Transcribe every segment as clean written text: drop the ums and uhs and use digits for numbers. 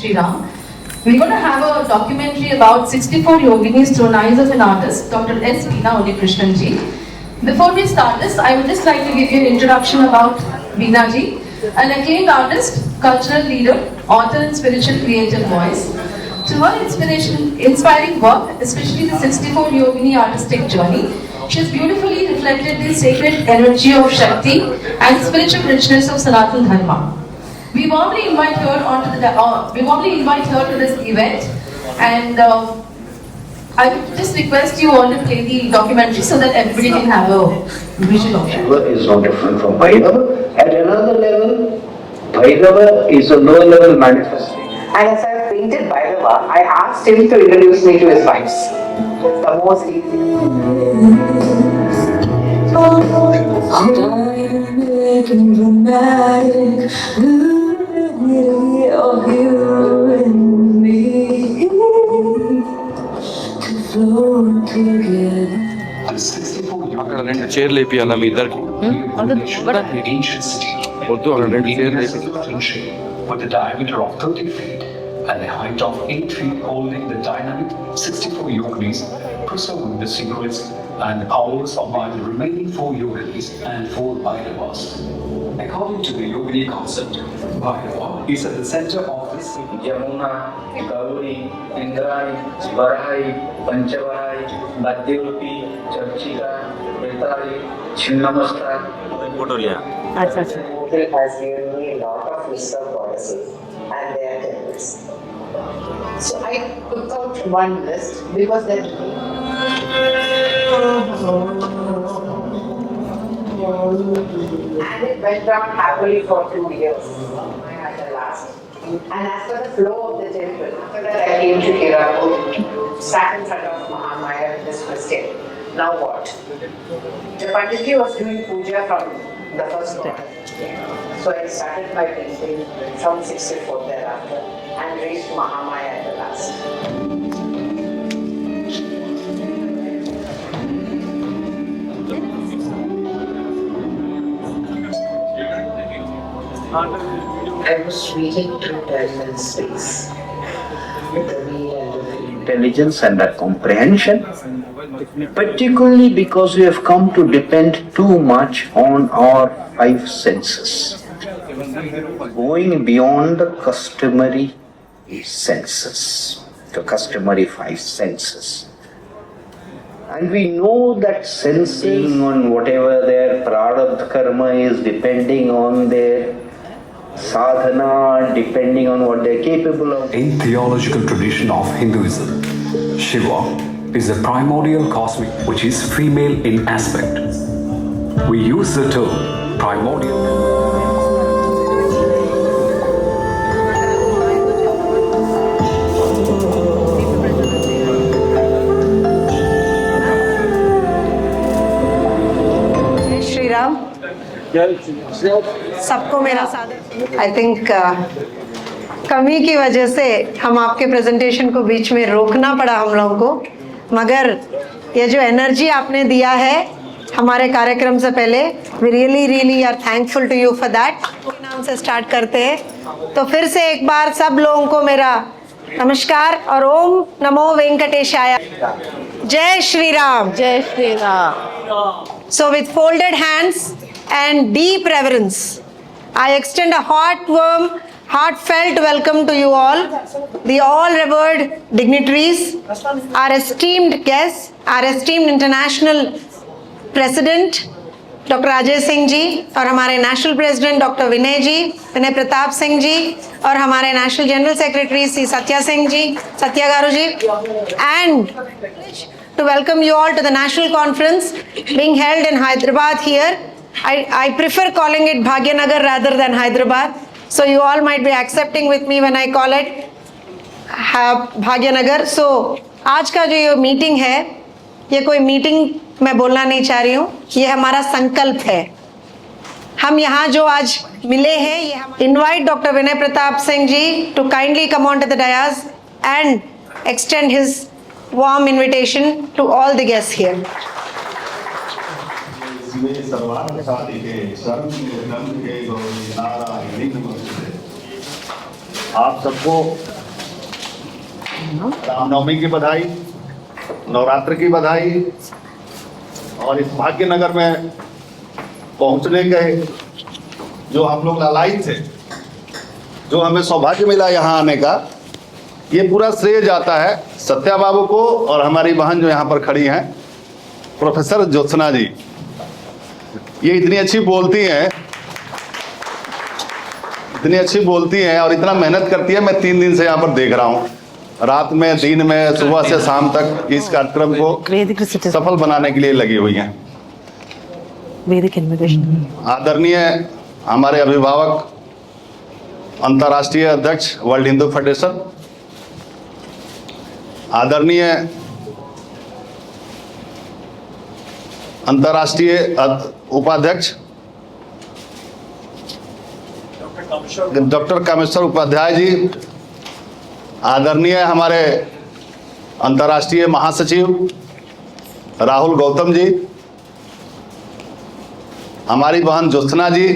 Shri Ram. We're going to have a documentary about 64 yoginis through eyes of an artist, Dr. S. Veena Unnikrishnan ji. Before we start this, I would just like to give you an introduction about Veena ji, an acclaimed artist, cultural leader, author and spiritual creative voice. To her inspiring work, especially the 64 Yogini artistic journey, she has beautifully reflected the sacred energy of Shakti and spiritual richness of Sanatana Dharma. We warmly invite her to this event, and I would just request you all to play the documentary so that everybody can have a visual of it. Shiva is not different from Bhairava. At another level, Bhairava is a lower level manifestation. And as I painted Bhairava, I asked him to introduce me to his wives. The most of you and me to flow together. అక్కడ రెండు చైర్లు వేపియాలా మీ ఇద్దరికి వద్దు అక్కడ రెండు చైర్లు with a diameter of 30 feet at a height of 8 feet, holding the dynamic 64 yoginis, preserving the secrets and powers of my remaining 4 yoginis and 4 Bhairavas. According to the yogini concept, Bhairava is at the center of this. Yamuna, Gauri, Indrani, Varahai, Panchavahai, Madhyarupi, Charchika, Vetari, Chinnamasta. It has given me a lot of list of goddesses and their temples. So I took out one list because that and it went on happily for 2 years at the last. And as for the flow of the temple, after that I came to Hirapur, sat in front of Mahamaya in this question. Now what? The Panditji was doing puja from the first quarter. So I started my painting from 64 thereafter and reached Mahamaya at the last. I was reading through time and space. The way and the Intelligence and a comprehension, particularly because we have come to depend too much on our 5 senses, going beyond the customary senses, the customary 5 senses. And we know that sensing on whatever their prarabdha karma is, depending on their sadhana, depending on what they're capable of. In theological tradition of Hinduism, Shiva is a primordial cosmic which is female in aspect. We use the term primordial. Shri Ram सबको मेरा सादर। I think कमी की वजह से हम आपके presentation को बीच में रोकना पड़ा हम लोगों को, मगर ये जो एनर्जी आपने दिया है हमारे कार्यक्रम से पहले, we really are thankful to you for that. नाम से स्टार्ट करते हैं, तो फिर से एक बार सब लोगों को मेरा नमस्कार और ओम नमो वेंकटेशाय। जय श्री राम। जय Shri Ram. So with folded hands and deep reverence, I extend a heartwarm, heartfelt welcome to you all, the all revered dignitaries, our esteemed guests, our esteemed international president, Dr. Ajay Singh ji, और हमारे national president doctor Vinay ji, Vinay Pratap Singh ji, और हमारे national general secretary Shri Satya Singh ji, Satya garu ji, and to welcome you all to the national conference being held in Hyderabad here. I prefer calling it Bhagyanagar rather than Hyderabad, so you all might be accepting with me when I call it Bhagyanagar. So आज का जो ये meeting है, ये कोई meeting मैं बोलना नहीं चाह रही हूँ, ये हमारा संकल्प है। हम यहाँ जो आज मिले हैं, ये हम invite Dr. Vinay Pratap Singh ji to kindly come on to the dais and extend his warm invitation to all the guests here. आप सबको रामनवमी की बधाई, नवरात्र की बधाई, और इस भाग्यनगर में पहुंचने के जो हम लोग लालायित थे, जो हमें सौभाग्य मिला यहाँ आने का, ये पूरा श्रेय जाता है सत्या बाबू को और हमारी बहन जो यहाँ पर खड़ी हैं, प्रोफेसर ज्योत्सना जी। ये इतनी अच्छी बोलती हैं और इतना मेहनत करती है। मैं 3 दिन से यहाँ पर देख रहा हूँ, रात में, दिन में, सुबह से शाम तक इस कार्यक्रम को सफल बनाने के लिए लगी हुई हैं। आदरणीय हमारे अभिभावक, अंतर्राष्ट्रीय अध्यक्ष वर्ल्ड हिंदू फेडरेशन, आदरणीय अंतर्राष्ट्रीय उपाध्यक्ष डॉक्टर कामेश्वर उपाध्याय जी, आदरणीय हमारे अंतर्राष्ट्रीय महासचिव राहुल गौतम जी, हमारी बहन ज्योत्सना जी,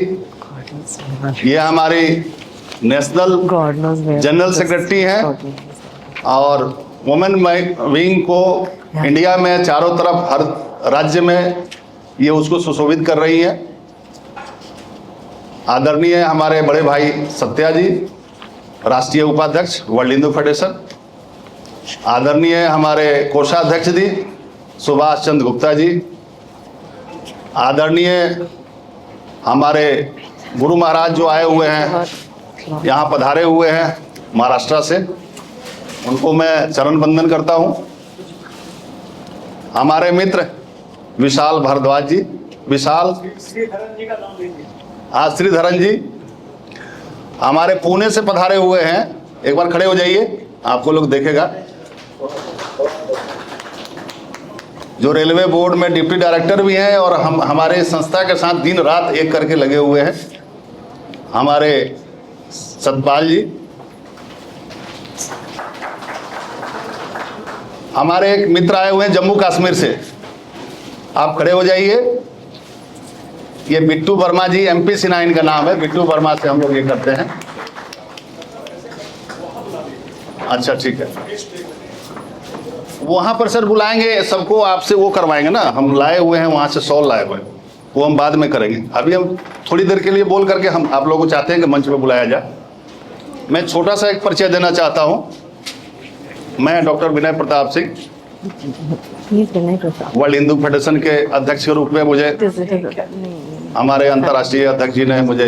ये हमारी नेशनल जनरल सेक्रेटरी हैं और वुमेन विंग को इंडिया में चारों तरफ हर राज्य में ये उसको सुशोभित कर रही है। आदरणीय हमारे बड़े भाई सत्या जी, राष्ट्रीय उपाध्यक्ष वर्ल्ड हिंदू फेडरेशन, आदरणीय हमारे कोषाध्यक्ष जी सुभाष चंद्र गुप्ता जी, आदरणीय हमारे गुरु महाराज जो आए हुए हैं, यहाँ पधारे हुए हैं महाराष्ट्र से, उनको मैं चरण वंदन करता हूँ। हमारे मित्र विशाल भारद्वाज जी, विशाल श्रीधरन जी हमारे पुणे से पधारे हुए हैं, एक बार खड़े हो जाइए, आपको लोग देखेगा। जो रेलवे बोर्ड में डिप्टी डायरेक्टर भी हैं और हम हमारे संस्था के साथ दिन रात एक करके लगे हुए हैं, हमारे सतपाल जी। हमारे एक मित्र आए हुए हैं जम्मू कश्मीर से, आप खड़े हो जाइए। ये बिट्टू वर्मा जी, MP सिन्हा इनका नाम है, बिट्टू वर्मा से हम लोग ये करते हैं। अच्छा ठीक है, वहां पर सर बुलाएंगे सबको, आपसे वो करवाएंगे ना, हम लाए हुए हैं वहां से 100 लाए हुए हैं, वो हम बाद में करेंगे। अभी हम थोड़ी देर के लिए बोल करके हम आप लोगों को चाहते हैं कि मंच पे बुलाया जाए। मैं छोटा सा एक परिचय देना चाहता हूं। मैं डॉक्टर विनय प्रताप सिंह, वर्ल्ड हिंदू फेडरेशन के अध्यक्ष के रूप में मुझे हमारे अंतर्राष्ट्रीय अध्यक्ष जी ने मुझे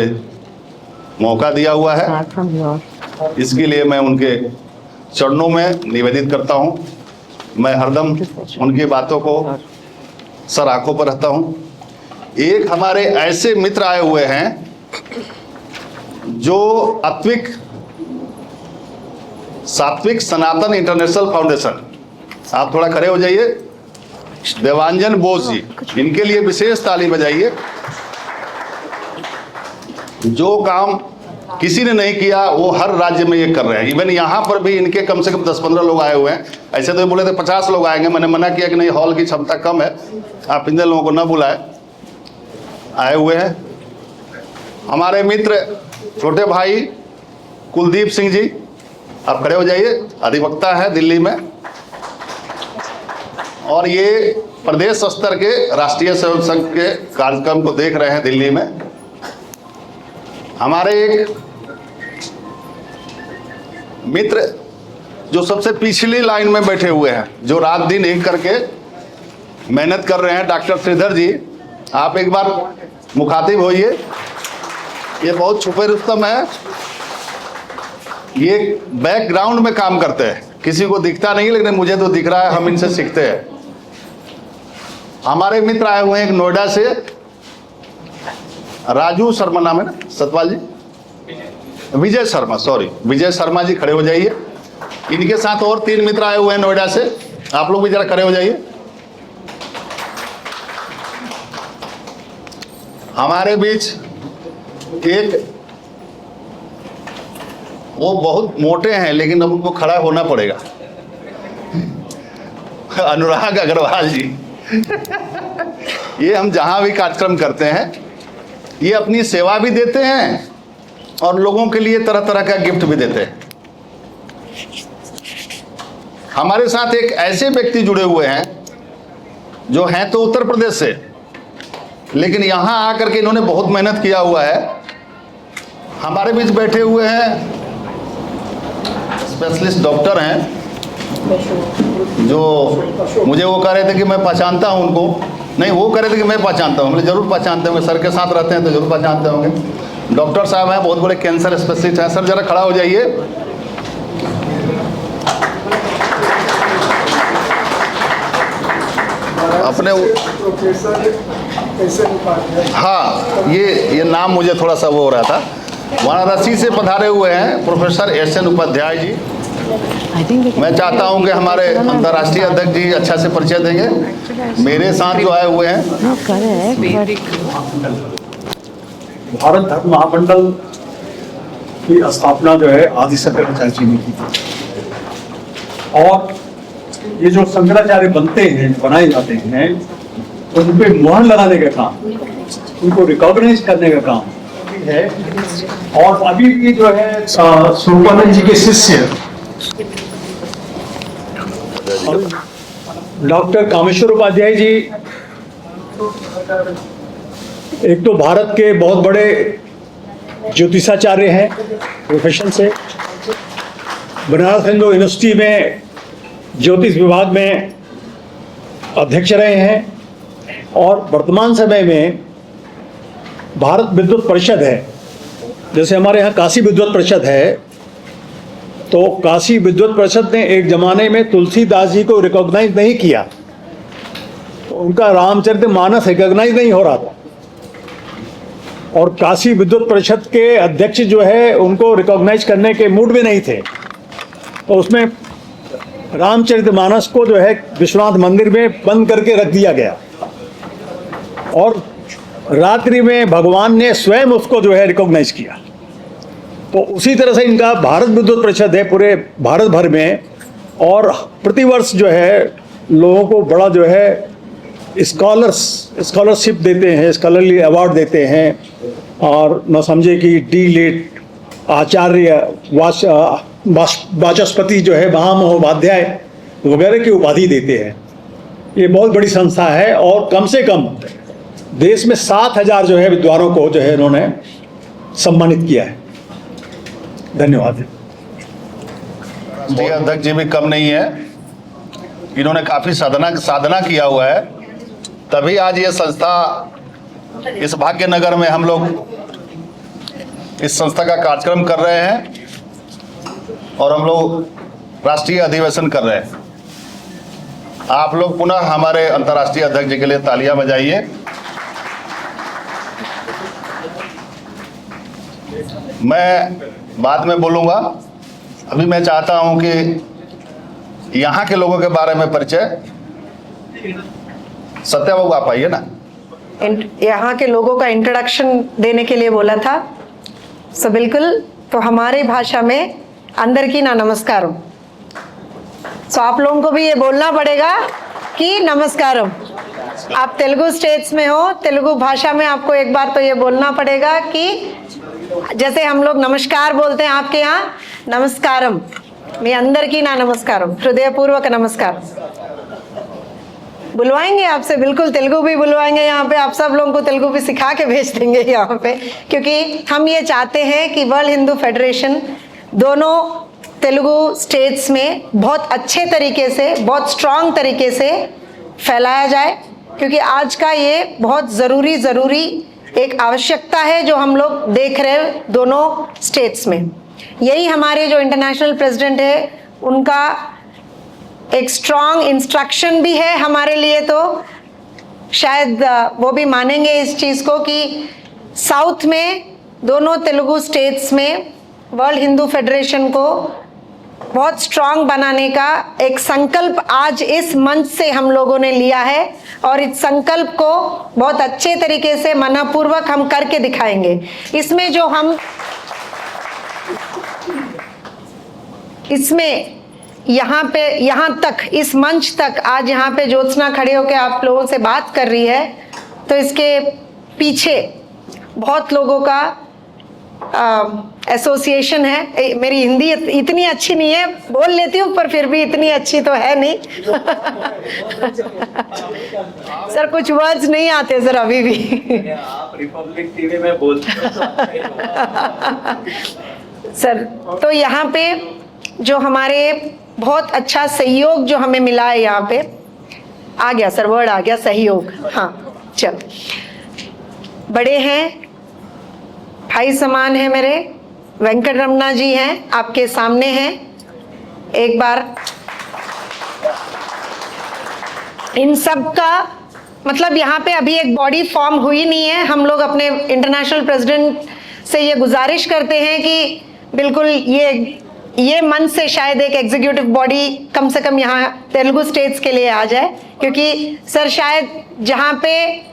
मौका दिया हुआ है, इसके लिए मैं उनके चरणों में निवेदित करता हूं। मैं हरदम उनकी बातों को सर आंखों पर रखता हूं। एक हमारे ऐसे मित्र आए हुए हैं जो सात्विक सनातन इंटरनेशनल फाउंडेशन, आप थोड़ा खड़े हो जाइए, देवांजन बोस जी, इनके लिए विशेष ताली बजाइए। जो काम किसी ने नहीं किया वो हर राज्य में ये कर रहे हैं। इवन यहाँ पर भी इनके कम से कम 10-15 लोग आए हुए हैं। ऐसे तो बोले थे 50 लोग आएंगे, मैंने मना किया कि नहीं, हॉल की क्षमता कम है, आप इन लोगों को न बुलाए, आए हुए हैं। हमारे मित्र छोटे भाई कुलदीप सिंह जी, आप खड़े हो जाइए, अधिवक्ता है दिल्ली में और ये प्रदेश स्तर के राष्ट्रीय सेवक संघ के कार्यक्रम को देख रहे हैं दिल्ली में। हमारे एक मित्र जो सबसे पिछली लाइन में बैठे हुए हैं, जो रात दिन एक करके मेहनत कर रहे हैं, डॉक्टर श्रीधर जी, आप एक बार मुखातिब होइए। ये बहुत छुपे रुस्तम है, ये बैकग्राउंड में काम करते हैं, किसी को दिखता नहीं, लेकिन मुझे तो दिख रहा है, हम इनसे सीखते हैं। हमारे मित्र आए हुए हैं एक नोएडा से, राजू शर्मा नाम है ना सतपाल जी, विजय शर्मा, सॉरी विजय शर्मा जी, खड़े हो जाइए। इनके साथ और 3 मित्र आए हुए हैं नोएडा से, आप लोग भी जरा खड़े हो जाइए। हमारे बीच एक, वो बहुत मोटे हैं लेकिन अब उनको खड़ा होना पड़ेगा, अनुराग अग्रवाल जी। ये हम जहां भी कार्यक्रम करते हैं, ये अपनी सेवा भी देते हैं और लोगों के लिए तरह तरह का गिफ्ट भी देते हैं। हमारे साथ एक ऐसे व्यक्ति जुड़े हुए हैं जो हैं तो उत्तर प्रदेश से, लेकिन यहां आकर के इन्होंने बहुत मेहनत किया हुआ है। हमारे बीच बैठे हुए हैं स्पेशलिस्ट डॉक्टर हैं, जो मुझे वो कह रहे थे कि मैं पहचानता हूं उनको, नहीं वो कह रहे थे कि मैं पहचानता हूं, मुझे जरूर पहचानते होंगे, सर के साथ रहते हैं तो जरूर पहचानते होंगे। डॉक्टर साहब हैं, बहुत बड़े कैंसर स्पेशलिस्ट हैं। सर जरा खड़ा हो जाइए। अपने हाँ, ये नाम मुझे थोड़ा सा वो हो रहा था। वाराणसी से पधारे हुए हैं प्रोफेसर SN उपाध्याय जी। मैं चाहता हूं कि हमारे अंतर्राष्ट्रीय अध्यक्ष जी अच्छा से परिचय देंगे। मेरे साथ जो आए हुए हैं, भारत धर्म महामंडल की स्थापना जो है आदि शंकराचार्य जी ने की थी, और ये जो शंकराचार्य बनते हैं, बनाए जाते हैं, तो उन पे मुहर लगाने का काम, उनको रिकॉग्नाइज करने का काम चीज है। और अभी की जो है स्वरूपानंद जी के शिष्य डॉक्टर कामेश्वर उपाध्याय जी एक तो भारत के बहुत बड़े ज्योतिषाचार्य हैं प्रोफेशन से, बनारस हिंदू यूनिवर्सिटी में ज्योतिष विभाग में अध्यक्ष रहे हैं और वर्तमान समय में भारत विद्वत परिषद है, जैसे हमारे यहाँ काशी विद्वत परिषद है, तो काशी विद्वत परिषद ने एक जमाने में तुलसीदास जी को रिकॉग्नाइज नहीं किया, तो उनका रामचरितमानस रिकॉग्नाइज नहीं हो रहा था और काशी विद्वत परिषद के अध्यक्ष जो है उनको रिकॉग्नाइज करने के मूड में नहीं थे, तो उसमें रामचरितमानस को जो है विश्वनाथ मंदिर में बंद करके रख दिया गया और रात्रि में भगवान ने स्वयं उसको जो है रिकॉग्नाइज किया। तो उसी तरह से इनका भारत विद्वत परिषद है पूरे भारत भर में, और प्रतिवर्ष जो है लोगों को बड़ा जो है स्कॉलरशिप देते हैं, स्कॉलरली अवार्ड देते हैं, और न समझे कि डी.लिट, आचार्य, वाचस्पति जो है महामहोपाध्याय वगैरह की उपाधि देते हैं। ये बहुत बड़ी संस्था है और कम से कम देश में 7,000 जो है विद्वानों को जो है इन्होंने सम्मानित किया है। धन्यवाद। जी अध्यक्ष जी भी कम नहीं है, इन्होंने काफी साधना किया हुआ है, तभी आज ये संस्था इस भाग्यनगर में हम लोग इस संस्था का कार्यक्रम कर रहे हैं और हम लोग राष्ट्रीय अधिवेशन कर रहे हैं। आप लोग पुनः हमारे अंतर्राष्ट्रीय अध्यक्ष जी के लिए तालियां बजाइए। मैं बाद में बोलूंगा, अभी मैं चाहता हूं कि यहाँ के लोगों के बारे में परिचय। सत्या बाबू आप आइए ना। यहाँ के लोगों का इंट्रोडक्शन देने के लिए बोला था, सो बिल्कुल, तो हमारी भाषा में अंदर की ना नमस्कारम। सो आप लोगों को भी ये बोलना पड़ेगा कि नमस्कारम। आप तेलुगु स्टेट्स में हो, तेलुगु भाषा में आपको एक बार तो ये बोलना पड़ेगा कि जैसे हम लोग नमस्कार बोलते हैं आपके यहाँ, नमस्कारम। मैं अंदर की ना नमस्कारम, हृदयपूर्वक नमस्कार बुलवाएंगे आपसे, बिल्कुल तेलुगु भी बुलवाएंगे यहाँ पे। आप सब लोगों को तेलुगु भी सिखा के भेज देंगे यहाँ पे, क्योंकि हम ये चाहते हैं कि वर्ल्ड हिंदू फेडरेशन दोनों तेलुगु स्टेट्स में बहुत अच्छे तरीके से, बहुत स्ट्रांग तरीके से फैलाया जाए, क्योंकि आज का ये बहुत ज़रूरी एक आवश्यकता है जो हम लोग देख रहे हैं दोनों स्टेट्स में। यही हमारे जो इंटरनेशनल प्रेसिडेंट है उनका एक स्ट्रांग इंस्ट्रक्शन भी है हमारे लिए, तो शायद वो भी मानेंगे इस चीज़ को कि साउथ में दोनों तेलुगु स्टेट्स में वर्ल्ड हिंदू फेडरेशन को बहुत स्ट्रांग बनाने का एक संकल्प आज इस मंच से हम लोगों ने लिया है, और इस संकल्प को बहुत अच्छे तरीके से मनपूर्वक हम करके दिखाएंगे। इसमें जो हम यहाँ तक, इस मंच तक आज यहाँ पे ज्योत्सना खड़े होकर आप लोगों से बात कर रही है, तो इसके पीछे बहुत लोगों का एसोसिएशन है। मेरी हिंदी इतनी अच्छी नहीं है, बोल लेती हूँ पर फिर भी इतनी अच्छी तो है नहीं सर कुछ वर्ड्स नहीं आते सर अभी भी आप रिपब्लिक टीवी में बोलते सर, तो यहाँ पे जो हमारे बहुत अच्छा सहयोग जो हमें मिला है, यहाँ पे आ गया सर, वर्ड आ गया, सहयोग। हाँ चलो, बड़े हैं, भाई समान है मेरे, वेंकट रमना जी हैं आपके सामने हैं। एक बार इन सब का मतलब यहाँ पे अभी एक बॉडी फॉर्म हुई नहीं है। हम लोग अपने इंटरनेशनल प्रेसिडेंट से ये गुजारिश करते हैं कि बिल्कुल ये मन से शायद एक एग्जीक्यूटिव बॉडी कम से कम यहाँ तेलुगु स्टेट्स के लिए आ जाए, क्योंकि सर शायद जहाँ पे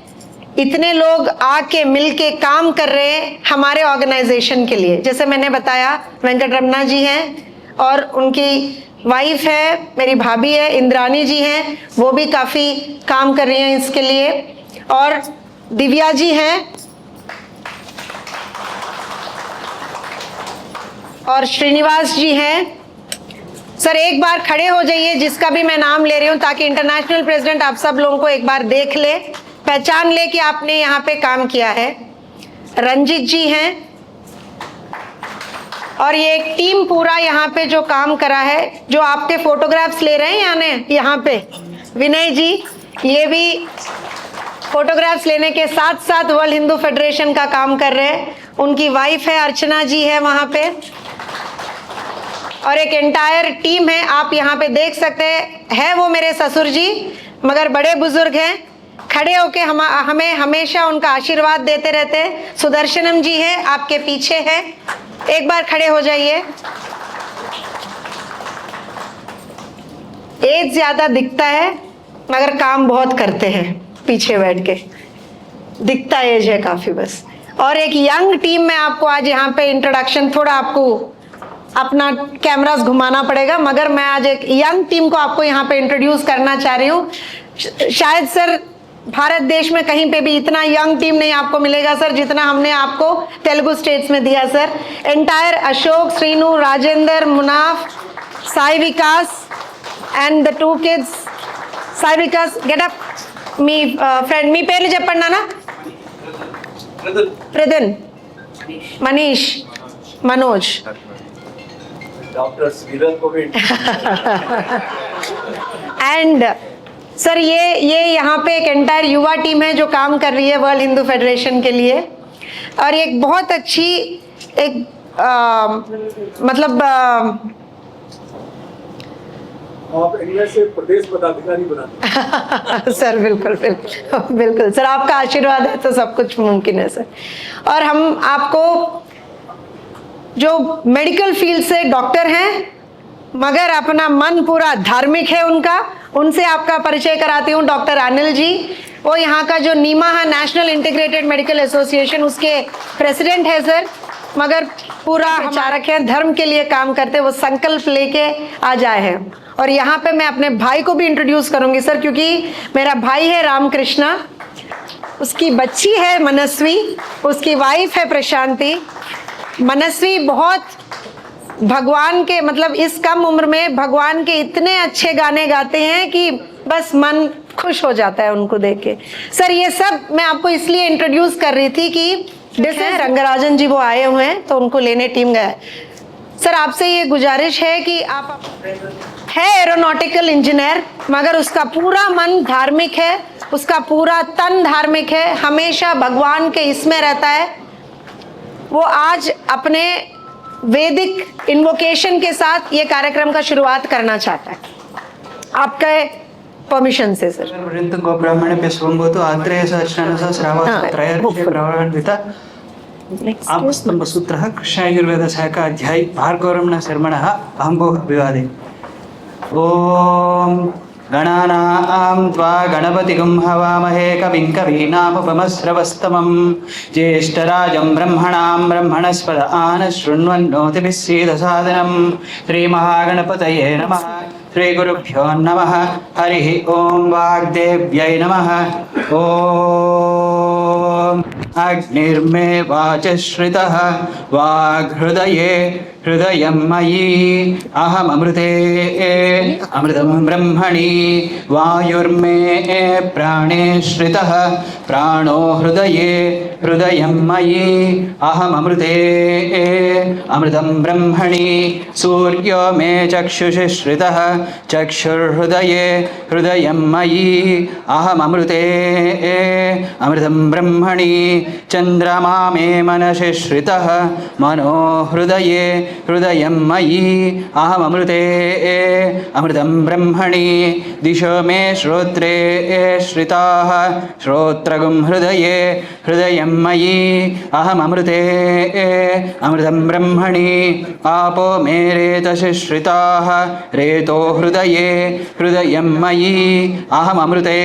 इतने लोग आके मिलके काम कर रहे हैं हमारे ऑर्गेनाइजेशन के लिए, जैसे मैंने बताया वेंकट रमना जी हैं और उनकी वाइफ है, मेरी भाभी है इंद्रानी जी हैं, वो भी काफ़ी काम कर रही हैं इसके लिए, और दिव्या जी हैं और श्रीनिवास जी हैं। सर एक बार खड़े हो जाइए जिसका भी मैं नाम ले रही हूँ, ताकि इंटरनेशनल प्रेसिडेंट आप सब लोगों को एक बार देख ले, पहचान ले कि आपने यहाँ पे काम किया है। रंजित जी हैं, और ये एक टीम पूरा यहाँ पे जो काम करा है, जो आपके फोटोग्राफ्स ले रहे हैं यहाँ पे विनय जी, ये भी फोटोग्राफ्स लेने के साथ साथ वर्ल्ड हिंदू फेडरेशन का काम कर रहे हैं। उनकी वाइफ है अर्चना जी है वहाँ पे, और एक एंटायर टीम है। आप यहाँ पे देख सकते हैं, वो मेरे ससुर जी मगर बड़े बुजुर्ग हैं, खड़े होके हमें हमेशा उनका आशीर्वाद देते रहते हैं। सुदर्शनम जी है आपके पीछे है, एक बार खड़े हो जाइए। एज ज्यादा दिखता है मगर काम बहुत करते हैं, पीछे बैठ के दिखता एज है काफी बस। और एक यंग टीम में आपको आज यहाँ पे इंट्रोडक्शन, थोड़ा आपको अपना कैमरास घुमाना पड़ेगा, मगर मैं आज एक यंग टीम को आपको यहाँ पे इंट्रोड्यूस करना चाह रही हूँ। शायद सर भारत देश में कहीं पे भी इतना यंग टीम नहीं आपको मिलेगा सर, जितना हमने आपको तेलुगु स्टेट्स में दिया sir. Entire Ashok, Srinu, Rajendra, Munaf, Sai Vikas and the two kids. Sai Vikas, get up. Friend, మీ పేర్లు చెప్పండి నాన్న. ప్రదన్, మనీష్, मनोज, डॉक्टर वीरन को भी एंड सर ये यहाँ पे एक एंटायर युवा टीम है जो काम कर रही है वर्ल्ड हिंदू फेडरेशन के लिए, और एक बहुत अच्छी एक मतलब आप इनमें से प्रदेश पदाधिकारी बना सर बिल्कुल बिल्कुल बिल्कुल सर, आपका आशीर्वाद है तो सब कुछ मुमकिन है सर। और हम आपको जो मेडिकल फील्ड से डॉक्टर हैं मगर अपना मन पूरा धार्मिक है उनका, उनसे आपका परिचय कराती हूँ। डॉक्टर अनिल जी, वो यहाँ का जो नीमा है नेशनल इंटीग्रेटेड मेडिकल एसोसिएशन, उसके प्रेसिडेंट है सर, मगर पूरा विचारक है, धर्म के लिए काम करते, वो संकल्प लेके आ जाए हैं। और यहाँ पे मैं अपने भाई को भी इंट्रोड्यूस करूंगी सर, क्योंकि मेरा भाई है रामकृष्णा, उसकी बच्ची है मनस्वी, उसकी वाइफ है प्रशांति। मनस्वी बहुत भगवान के मतलब इस कम उम्र में भगवान के इतने अच्छे गाने गाते हैं कि बस मन खुश हो जाता है उनको देख के। सर ये सब मैं आपको इसलिए इंट्रोड्यूस कर रही थी कि जैसे रंगराजन जी वो आए हुए हैं तो उनको लेने टीम गए। सर आपसे ये गुजारिश है कि आप है एरोनॉटिकल इंजीनियर मगर उसका पूरा मन धार्मिक है, उसका पूरा तन धार्मिक है, हमेशा भगवान के इसमें रहता है। वो आज अपने वैदिक इन्वोकेशन के साथ ये कार्यक्रम का शुरुआत करना चाहता है, आपके परमिशन से सर। ब्राह्मण स्वंभूतो आत्रेय सहस्रनसा श्रावण त्रयर्षे प्रवर्धिता आपस्तंभसूत्रः कृष्णायुर्वेद सहकाध्यायी भार्गवरमण शर्मणः अहंभो विवादे। ओम गणानां त्वा गणपतिगं हवामहे कविं कवीनामुपमस्रवस्तमं ज्येष्ठराजं ब्रह्मणां ब्रह्मणस्पद आनशृण्वन्नोतिभिः सीदसादनं। श्रीमहागणपतये नमः। श्रीगुरुभ्यो नमः। हरिः ओम वाग्देव्यै नमः। ओम अग्निर्मे वाचश्रितः वाग्हृदये हृदयं मयि अहममृते अमृतं ब्रह्मणि वायुर्मे प्राणे श्रितः प्राणो हृदये हृदयं मयि अहममृते अमृतं ब्रह्मणि सूर्यो मे चक्षुषि श्रितः चक्षुर्हृदये हृदयं मयि अहममृते अमृतं ब्रह्मणि चन्द्रमा मे मनसि श्रितः मनो हृदये हृदयं मयि अहममृते अमृतं ब्रह्मणि दिशो मे श्रोत्रे श्रिताः श्रोत्रगुं हृदये हृदयं मयि अहममृते अमृतं ब्रह्मणि आपो मे रेतसि श्रिताः रेतो हृदये हृदयं मयि अहममृते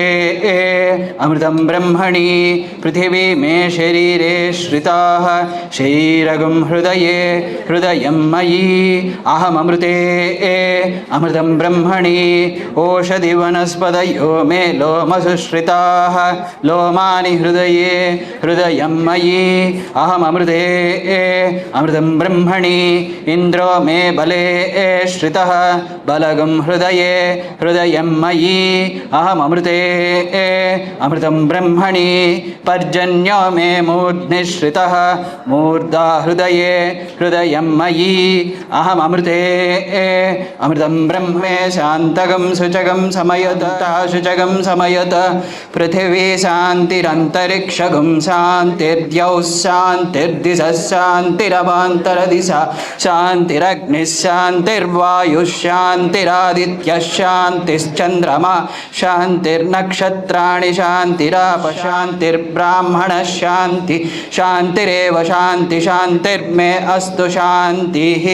अमृतं ब्रह्मणि पृथिवी मे शरीरे श्रिताः शरीरगुं हृदये हृदयं मयि अहममृते अमृतं ब्रह्मणि ओषधि वनस्पतयो मे लोमसुश्रिताः लोमानि हृदये हृदयं मयि अहममृते अमृतं ब्रह्मणि इन्द्रो मे बले श्रितः बलगं हृदये हृदयं मयि अहममृते अमृतं ब्रह्मणि पर्जन्यो मे मूर्ध्नि श्रितः मूर्धा हृदये हृदयं मयि अहममृते अमृतं ब्रह्मे शान्तकं शुचकं समयत शुचकं समयत पृथिवी शान्तिरन्तरिक्षगं शान्तिर्द्यौः शान्तिर्दिशः शान्तिरवान्तरदिशा शान्तिरग्निः शान्तिर्वायुः शान्तिरादित्यः शान्तिश्चन्द्रमा शान्तिर्नक्षत्राणि शान्तिराप शान्तिर्ब्राह्मणः शान्ति शान्तिरेव शान्ति शान्तिर्मे अस्तु शान्तिः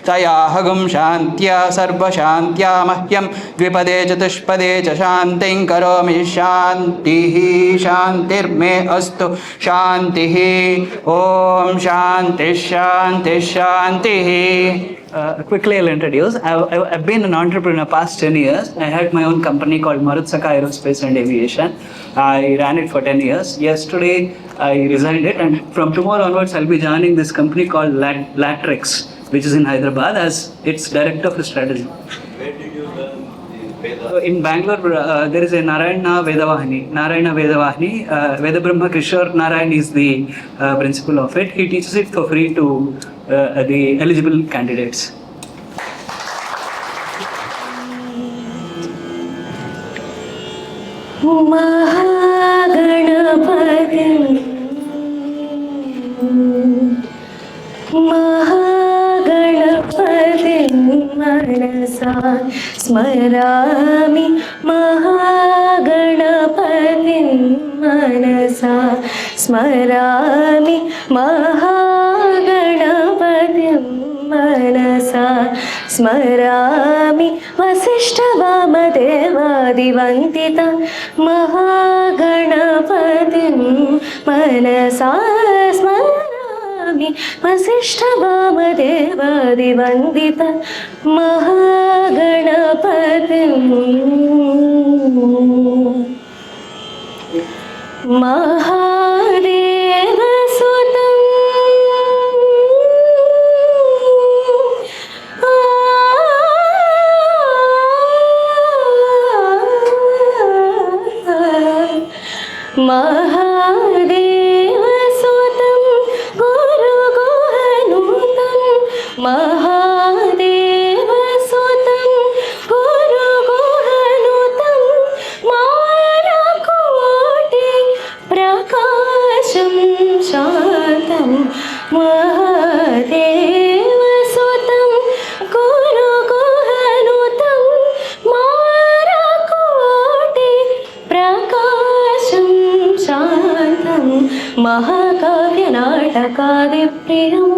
तयाहगुं शान्त्या सर्वशान्त्या मह्यं द्विपदे चतुष्पदे च शान्तिं करोमि शान्तिः शान्तिर्मे अस्तु शान्तिः ॐ शान्तिः शान्तिः शान्तिः Quickly I'll introduce. I've been an entrepreneur past 10 years. I had my own company called Marutsaka Aerospace and Aviation. I ran it for 10 years. Yesterday I resigned it, and from tomorrow onwards I'll be joining this company called Latrix, which is in Hyderabad, as its director for strategy. In Bangalore, there is a Narayana Vedavahini. Veda Brahma Kishore Narayan is the principal of it. He teaches it for free to the eligible candidates. महागणपतिं मनसा स्मरामि महागणपतिं मनसा स्मरामि महागणपतिं मनसा स्मरामि वसिष्ठवामदेवादिवन्दित महागणपतिं मनसा स्मरामि वसिष्ठवामदेवादिवन्दित महागणपतिं महादेवसुतं महादेवसुतं गुरुगुहनुतं महादेवसुतं गुरुगुहनुतं मानकोटि प्रकाशं शान्तं महादेवसुतं गुरुगुहनुतं मानकोटि प्रकाशं शान्तं महाकाव्यनाटकादिप्रियम्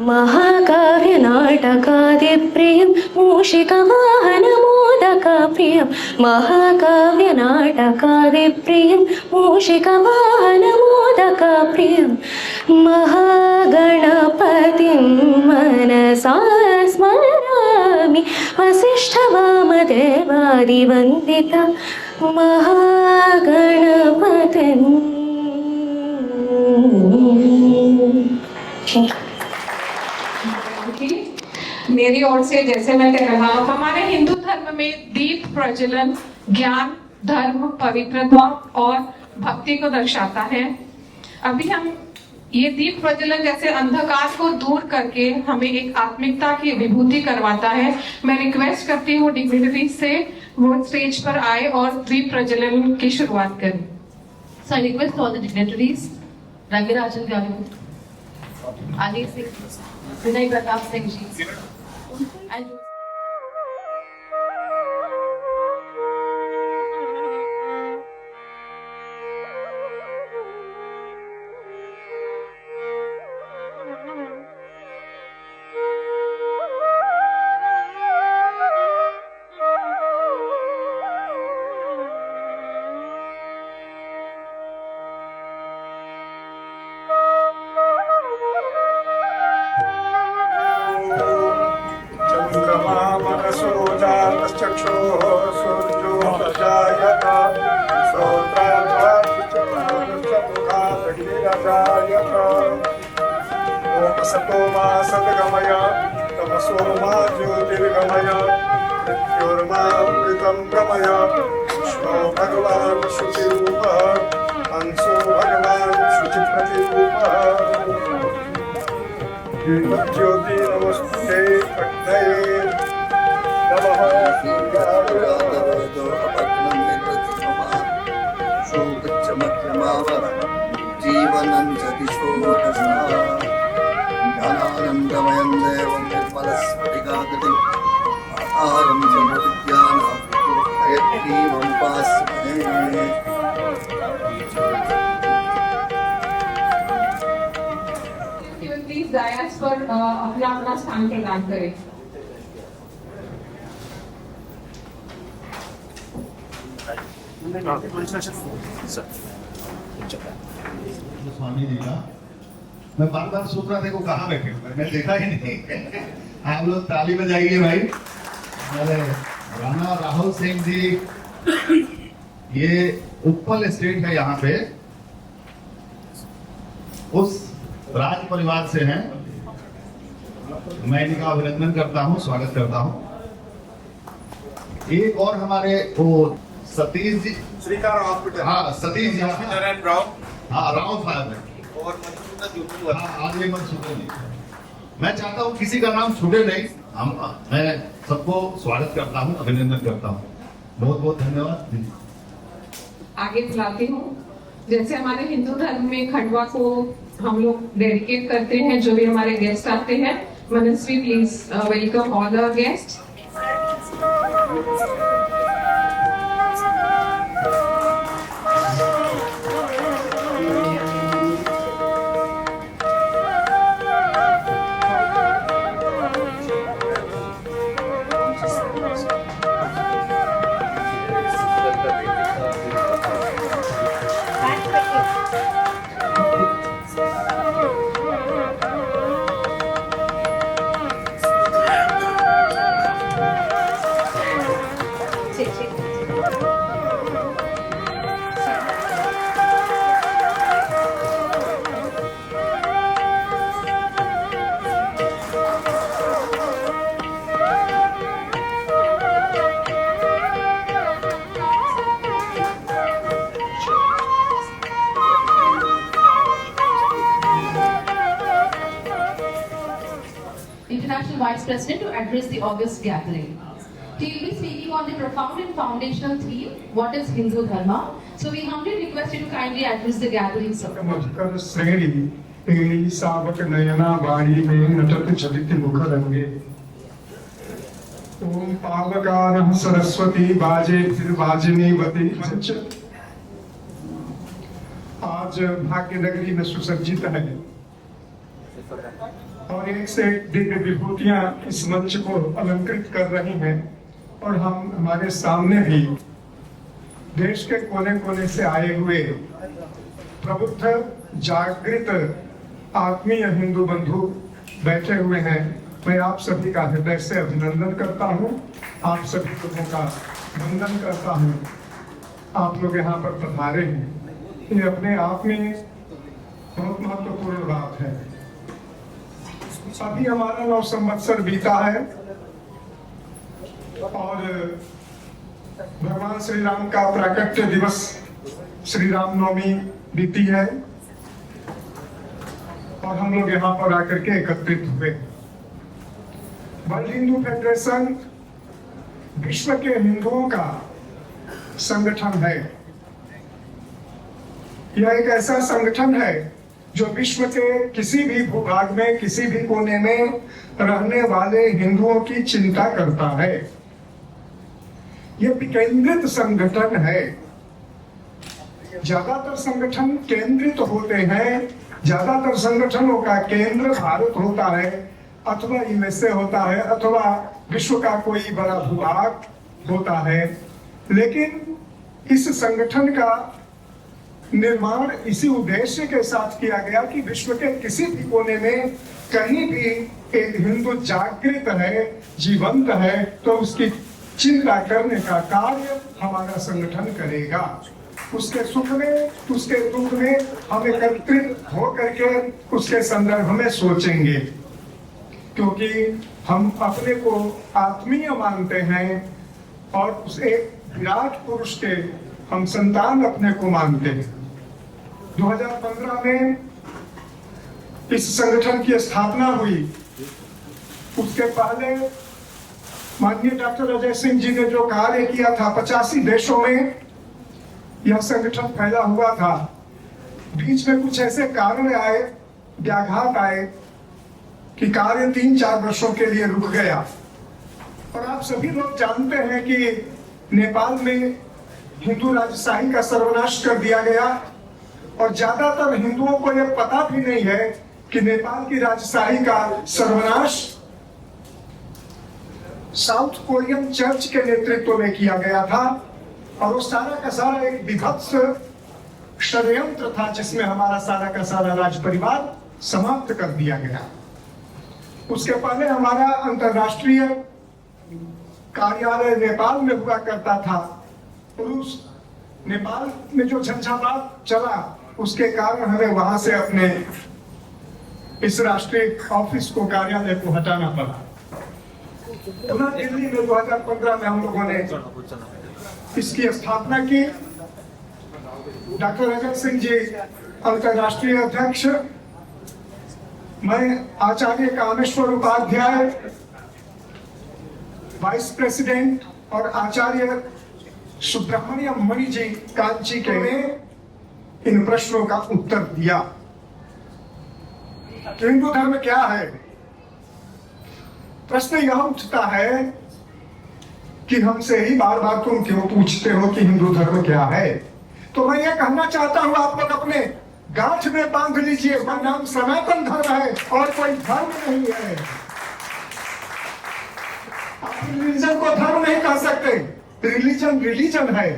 महाकाव्यनाटकादिप्रियं मूषिकवाहनमोदकप्रियं महाकाव्यनाटकादिप्रियं मूषिकवाहनमोदकप्रियं महागणपतिं मनसा स्मरामि वसिष्ठवामदेवादिवन्दित महागणपतिम् मेरी ओर से जैसे मैं कह रहा हूँ, हमारे हिंदू धर्म में दीप प्रज्वलन ज्ञान, धर्म, पवित्रता और भक्ति को दर्शाता है। अभी हम ये दीप प्रज्वलन जैसे अंधकार को दूर करके हमें एक आत्मिकता की विभूति करवाता है। मैं रिक्वेस्ट करती हूँ डिग्निटरीज से वो स्टेज पर आए और दीप प्रज्वलन की शुरुआत करें। So I request all the dignitaries, Rangirajan Garu, Ali Singh, Vinay Pratap Singh ji, and चक्षुः सूर्यो प्रजायत श्रोत्राग्निरजायत ॐ सतो मा सद्गमय तमसो मा ज्योतिर्गमय मृत्युर्मामृतं गमय विष्णो भगवान् शुचिरूपः हंसो भगवान् शुचिप्रतिरूपः ज्योति नमस्ते प्रज्ञये नमः जीवनं जतिशो ज्ञानानन्दमयं देवं निर्मलस्फटिकाकृतिम् आहारं सर्वविद्यानामुपास्महे प्लीज डायस पर अपना अपना स्थान प्रदान करें। स्वामी जी का मैं बार बार सोच रहा था को कहाँ बैठे हुए मैं देखा ही नहीं आप लोग ताली बजाइए भाई। अरे राणा राहुल सिंह जी ये उत्पल स्टेट है यहाँ पे उस राज परिवार से हैं। मैं इनका अभिनंदन करता हूँ स्वागत करता हूँ। एक और हमारे वो सतीश जी श्रीकार हॉस्पिटल हाँ सतीश जी राव हाँ राव साहब है और हाँ आगे मनसूबे जी मैं चाहता हूँ किसी का नाम छूटे नहीं। मैं सबको स्वागत करता हूँ अभिनंदन करता हूँ बहुत बहुत धन्यवाद। आगे बुलाती हूँ। जैसे हमारे हिंदू धर्म में खंडवा को हम लोग डेडिकेट करते हैं जो भी हमारे गेस्ट आते हैं। Manasvi please welcome all our guest. International Vice President to address the August gathering. He will be speaking on the profound and foundational theme, what is Hindu Dharma? So we humbly request you to kindly address the gathering, sir. Madhukar श्रेणी तेरी सावक नयना वाणी में नटत चलित मुख रंगे ओम पावकारः सरस्वती बाजे फिर बाजनी बती मंच। आज भाग्य नगरी में सुसज्जित है और एक से एक दिव्य विभूतियां इस मंच को अलंकृत कर रही हैं और हम हमारे सामने भी देश के कोने कोने से आए हुए प्रबुद्ध जागृत आत्मीय हिंदू बंधु बैठे हुए हैं। मैं आप सभी का हृदय से अभिनंदन करता हूं, आप सभी लोगों का वंदन करता हूं। आप लोग यहाँ पर पधारे हैं, ये अपने आप में बहुत महत्वपूर्ण बात है। अभी हमारा 9 संवत्सर बीता है और भगवान श्री राम का प्राकट्य दिवस श्री राम नवमी बीती है और हम लोग यहाँ पर आकर के एकत्रित हुए। वर्ल्ड हिंदू फेडरेशन विश्व के हिंदुओं का संगठन है। यह एक ऐसा संगठन है जो विश्व के किसी भी भूभाग में किसी भी कोने में रहने वाले हिंदुओं की चिंता करता है। यह विकेंद्रित संगठन है। ज्यादातर संगठन केंद्रित होते हैं, ज्यादातर संगठनों का केंद्र भारत होता है अथवा यूएसए होता है अथवा विश्व का कोई बड़ा भूभाग होता है। लेकिन इस संगठन का निर्माण इसी उद्देश्य के साथ किया गया कि विश्व के किसी भी कोने में कहीं भी एक हिंदू जागृत है, जीवंत है, तो उसकी चिंता करने का कार्य हमारा संगठन करेगा। उसके सुख में, उसके दुख में हम एकत्रित होकर के उसके संदर्भ में सोचेंगे, क्योंकि हम अपने को आत्मीय मानते हैं और उस एक विराट पुरुष के हम संतान अपने को मानते हैं। 2015 में इस संगठन की स्थापना हुई, उसके पहले माननीय डॉक्टर अजय सिंह जी ने जो कार्य किया था, 85 देशों में यह संगठन फैला हुआ था। बीच में कुछ ऐसे कारण आए, व्याघात आए कि कार्य 3-4 वर्षों के लिए रुक गया। और आप सभी लोग जानते हैं कि नेपाल में हिंदू राजशाही का सर्वनाश कर दिया गया और ज्यादातर हिंदुओं को यह पता भी नहीं है कि नेपाल की राजशाही का सर्वनाश साउथ कोरियन चर्च के नेतृत्व में किया गया था और वो सारा का सारा एक विभत्स षड्यंत्र था जिसमें हमारा सारा का सारा राज परिवार समाप्त कर दिया गया। उसके पहले हमारा अंतरराष्ट्रीय कार्यालय नेपाल में हुआ करता था। पुरुष नेपाल में जो झंझावात चला उसके कारण हमें वहां से अपने इस राष्ट्रीय ऑफिस को, कार्यालय को हटाना पड़ा। पुनः दिल्ली में 2015 में हम लोगों ने इसकी स्थापना की। डॉक्टर अजय सिंह जी अंतरराष्ट्रीय अध्यक्ष, मैं आचार्य कामेश्वर उपाध्याय वाइस प्रेसिडेंट और आचार्य सुब्रमण्यम मणि जी कांची के ने इन प्रश्नों का उत्तर दिया। हिंदू धर्म क्या है? प्रश्न यह उठता है कि हमसे ही बार बार तुम क्यों पूछते हो कि हिंदू धर्म क्या है? तो मैं ये कहना चाहता हूं, आप लोग अपने गांठ में बांध लीजिए, मेरा नाम सनातन धर्म है और कोई धर्म नहीं है। आप रिलीजन को धर्म नहीं कह सकते, रिलीजन रिलीजन है।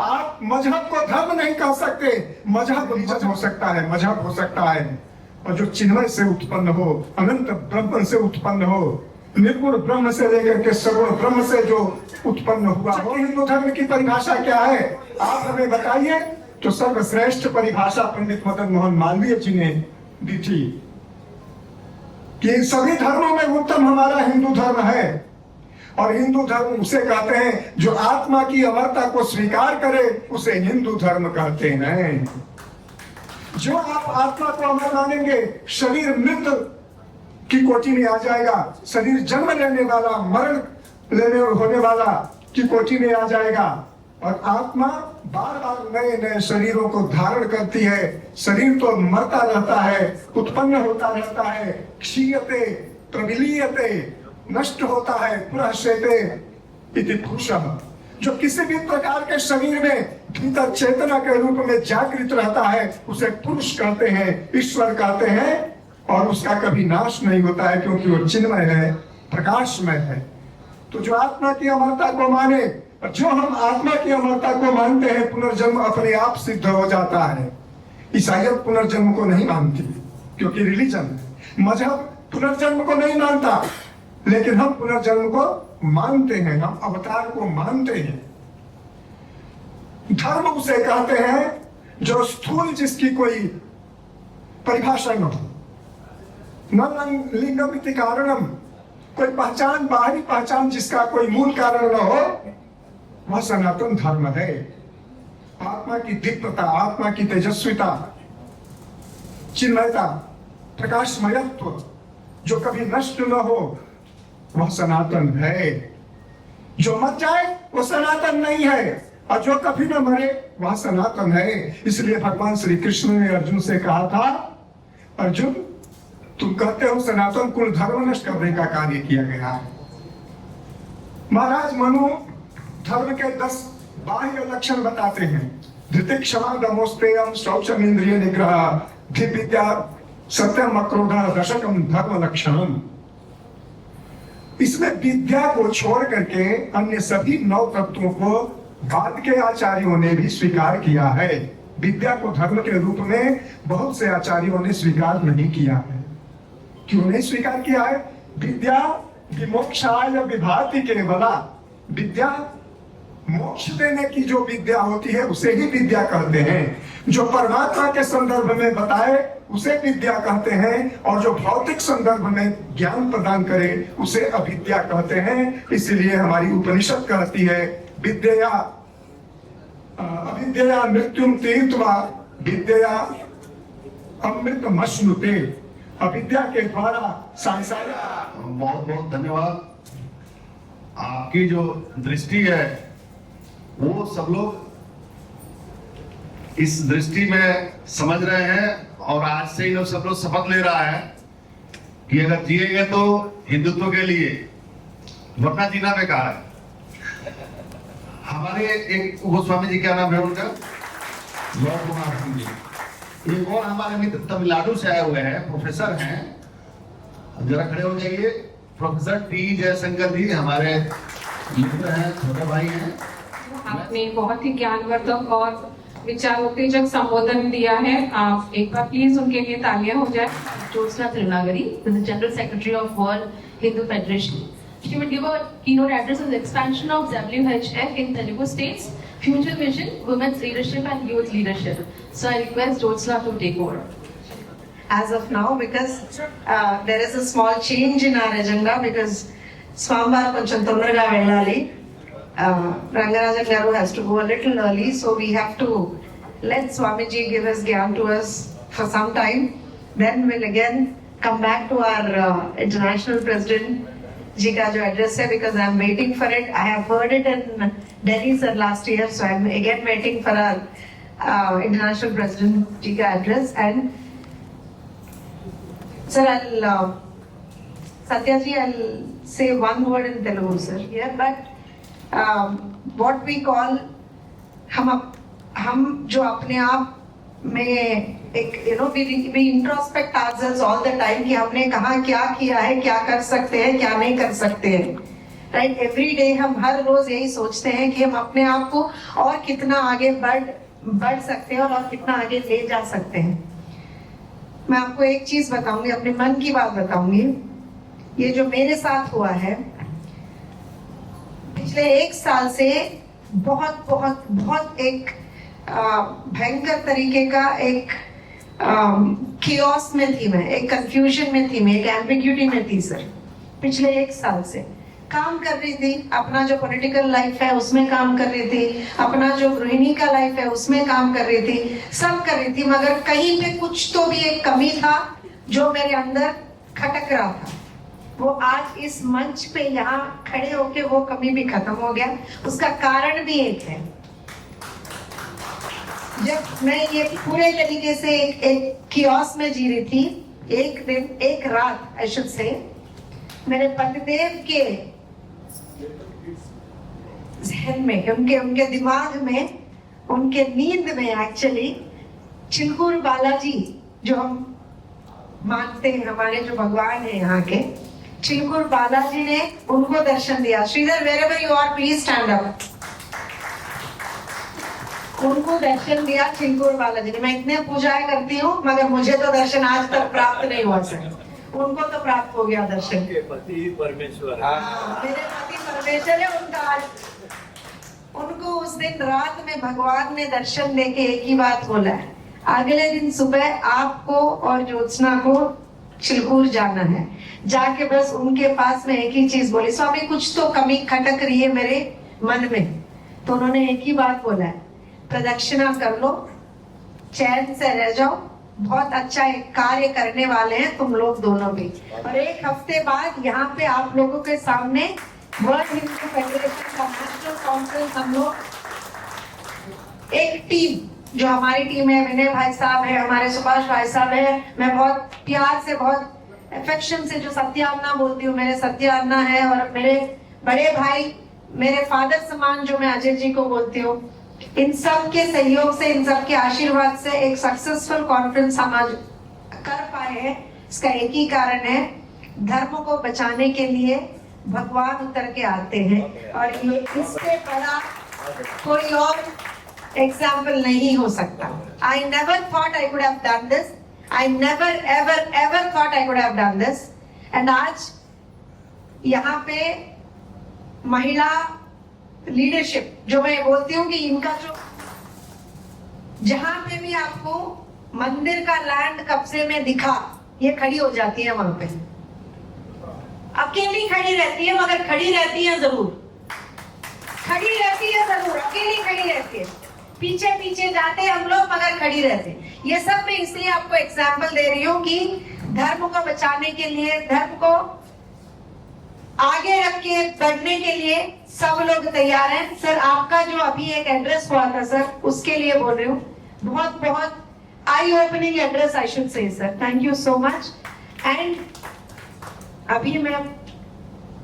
आप मजहब को धर्म नहीं कह सकते, मजहब रिलीजन हो सकता है, मजहब हो सकता है। और जो चिन्मय से उत्पन्न हो, अनंत ब्रह्म से उत्पन्न हो, निर्गुण ब्रह्म से लेकर के सगुण ब्रह्म से जो उत्पन्न हुआ हो, हिंदू धर्म की परिभाषा क्या है? आप हमें बताइए। तो सर्वश्रेष्ठ परिभाषा पंडित मदन मोहन मालवीय जी ने दी थी कि सभी धर्मों में उत्तम हमारा हिंदू धर्म है। और हिंदू धर्म उसे कहते हैं जो आत्मा की अमरता को स्वीकार करे, उसे हिंदू धर्म कहते हैं। जो आप आत्मा को अमर मानेंगे, शरीर मृत की कोटि में आ जाएगा, शरीर जन्म लेने वाला, मरण लेने होने वाला की कोटि में आ जाएगा। और आत्मा बार बार नए नए शरीरों को धारण करती है। शरीर तो मरता रहता है, उत्पन्न होता रहता है, क्षीयते प्रविलीयते, नष्ट होता है, पुनः शेते इति पुरुषः। जो किसी भी प्रकार के शरीर में भीतर चेतना के रूप में जागृत रहता है, उसे पुरुष कहते हैं, ईश्वर कहते हैं। और उसका कभी नाश नहीं होता है, क्योंकि वो चिन्मय है, प्रकाशमय है। तो जो आत्मा की अमरता को माने, जो हम आत्मा की अमरता को मानते हैं, पुनर्जन्म अपने आप सिद्ध हो जाता है। ईसाइयत पुनर्जन्म को नहीं मानती, क्योंकि रिलीजन, मजहब पुनर्जन्म को नहीं मानता, लेकिन हम पुनर्जन्म को मानते हैं, हम अवतार को मानते हैं। धर्म उसे कहते हैं जो स्थूल, जिसकी कोई परिभाषा न हो, न लिंगमिति कारणम, कोई पहचान, बाहरी पहचान जिसका कोई मूल कारण न हो, वह सनातन धर्म है। आत्मा की दीप्तता, आत्मा की तेजस्विता, चिन्मयता, प्रकाशमयत्व जो कभी नष्ट न हो, वह सनातन है। जो मर जाए वो सनातन नहीं है, और जो कभी न मरे वह सनातन है। इसलिए भगवान श्री कृष्ण ने अर्जुन से कहा था, अर्जुन तुम कहते हो सनातन कुल धर्म नष्ट करने का कार्य किया गया है। महाराज मनु धर्म के 10 बाह्य लक्षण बताते हैं। धृति, क्षमा, दमोस्तेयम, शौचम, इंद्रिय निग्रह, धि विद्या, सत्यम, अक्रोध, दशकम धर्म लक्षणम। इसमें विद्या को छोड़ करके अन्य सभी 9 तत्वों को बाद के आचार्यों ने भी स्वीकार किया है। विद्या को धर्म के रूप में बहुत से आचार्यों ने स्वीकार नहीं किया है। क्यों नहीं स्वीकार किया है? विद्या विमोक्षाय विभाति केवला, विद्या मोक्ष देने की जो विद्या होती है उसे ही विद्या कहते हैं। जो परमात्मा के संदर्भ में बताए उसे विद्या कहते हैं, और जो भौतिक संदर्भ में ज्ञान प्रदान करे उसे अविद्या कहते हैं। इसलिए हमारी उपनिषद कहती है विद्या अविद्या मृत्युम तीर्थवा विद्या अमृत मश्नुते। अविद्या के द्वारा सांसारिक। बहुत बहुत धन्यवाद। आपकी जो दृष्टि है वो सब लोग इस दृष्टि में समझ रहे हैं, और आज से ही सब लोग शपथ ले रहा है कि अगर जिएंगे तो हिंदुत्व के लिए, वरना जीना बेकार है। हमारे एक गोस्वामी जी, क्या नाम है उनका, लॉर्ड कुमार सिंह जी। एक और हमारे मित्र तमिलनाडु से आए हुए हैं, प्रोफेसर हैं, जरा खड़े हो जाइए। प्रोफेसर टी जयशंकर जी हमारे मित्र हैं, छोटे भाई हैं। आपने बहुत ही ज्ञानवर्धक और विचारोत्तेजक संबोधन दिया है। आप एक बार प्लीज उनके लिए तालियां हो जाए। Jyotsna Tirunagari, who is the General Secretary of World Hindu Federation. She would give a keynote address on the expansion of WHF in Telugu states, future vision, women's leadership and youth leadership. So I request Jyotsna to take over. As of now, because there is a small change in our agenda, because Swambar koncham tondraga vellali. Rangarajan Garu has to go a little early, so we have to let Swamiji give his gyan to us for some time. Then we'll again come back to our international president ji ka jo address hai, because I'm waiting for it. I have heard it in Delhi sir last year, so I'm again waiting for our international president ji ka address. And sir, Satyaji, I'll say one word in Telugu, sir, here, but what we call, हम जो अपने आप में एक we introspect ourselves all the time कि हमने कहाँ क्या किया है, क्या कर सकते हैं, क्या नहीं कर सकते हैं, right? Every day हम हर रोज यही सोचते हैं कि हम अपने आप को और कितना आगे बढ़ सकते हैं और कितना आगे ले जा सकते हैं। मैं आपको एक चीज बताऊंगी, अपने मन की बात बताऊंगी। ये जो मेरे साथ हुआ है पिछले एक साल से, बहुत बहुत बहुत एक भयंकर तरीके का एक कियोस में थी मैं, एक कंफ्यूजन में थी मैं, एक एम्बिग्यूटी में थी सर। पिछले एक साल से काम कर रही थी, अपना जो पॉलिटिकल लाइफ है उसमें काम कर रही थी, अपना जो गृहिणी का लाइफ है उसमें काम कर रही थी, सब कर रही थी, मगर कहीं पे कुछ तो भी एक कमी था जो मेरे अंदर खटक रहा था। वो आज इस मंच पे यहाँ खड़े होके वो कमी भी खत्म हो गया। उसका कारण भी एक है, जब मैं ये पूरे तरीके से एक कियोस में जी रही थी, एक दिन एक रात आई शुड से, मेरे पतिदेव के जहन में, उनके दिमाग में, उनके नींद में एक्चुअली चिलकुर बालाजी, जो हम मानते हैं हमारे जो भगवान है यहाँ के, चिलकुर बालाजी ने उनको दर्शन दिया। Shridhar, wherever you are, please stand up. उनको दर्शन दिया चिलकुर बालाजी ने। मैं इतने पूजाएं करती हूँ मगर मुझे तो दर्शन आज तक प्राप्त नहीं हुआ सर, उनको तो प्राप्त हो गया दर्शन। मेरे पति परमेश्वर है उनका आज। उनको उस दिन रात में भगवान ने दर्शन देके एक ही बात बोला है, अगले दिन सुबह आपको और ज्योत्सना को चिलकुर जाना है। जाके बस उनके पास में एक ही चीज बोली, स्वामी कुछ तो कमी खटक रही है मेरे मन में। तो उन्होंने एक ही बात बोला है, प्रदक्षिणा कर लो, चैन से रह जाओ, बहुत अच्छा एक कार्य करने वाले हैं तुम लोग दोनों भी। और एक हफ्ते बाद यहाँ पे आप लोगों के सामने वर्ल्ड हिंदू फेडरेशन का नेशनल कॉन्फ्रेंस, हम लोग एक टीम, जो हमारी टीम है, विनय भाई साहब है, हमारे सुभाष भाई साहब है, मैं बहुत प्यार से, बहुत अफेक्शन से जो सत्या अन्ना बोलती हूँ, मेरे सत्या अन्ना है, और मेरे बड़े भाई, मेरे फादर समान जो मैं अजय जी को बोलती हूँ, इन सब के सहयोग से, इन सब के आशीर्वाद से एक सक्सेसफुल कॉन्फ्रेंस हम आज कर पाए हैं। इसका एक ही कारण है, धर्म को बचाने के लिए भगवान उतर के आते हैं, और ये इससे बड़ा कोई और एग्जाम्पल नहीं हो सकता। I never thought I could have done this. I never ever thought I could have done this. And आज यहाँ पे महिला लीडरशिप, जो मैं बोलती हूँ कि इनका जो, जहां पे भी आपको मंदिर का लैंड कब्जे में दिखा, ये खड़ी हो जाती है वहां पे। अकेली खड़ी रहती है, मगर खड़ी रहती है जरूर, खड़ी रहती है जरूर, अकेली खड़ी रहती है। पीछे पीछे जाते हैं हम लोग, मगर खड़ी रहते हैं। ये सब मैं इसलिए आपको एग्जाम्पल दे रही हूँ कि धर्म को बचाने के लिए, धर्म को आगे रख के बढ़ने के लिए सब लोग तैयार हैं। सर, आपका जो अभी एक एड्रेस हुआ था सर, उसके लिए बोल रही हूँ, बहुत बहुत eye opening address I should say sir, thank you so much. And अभी मैं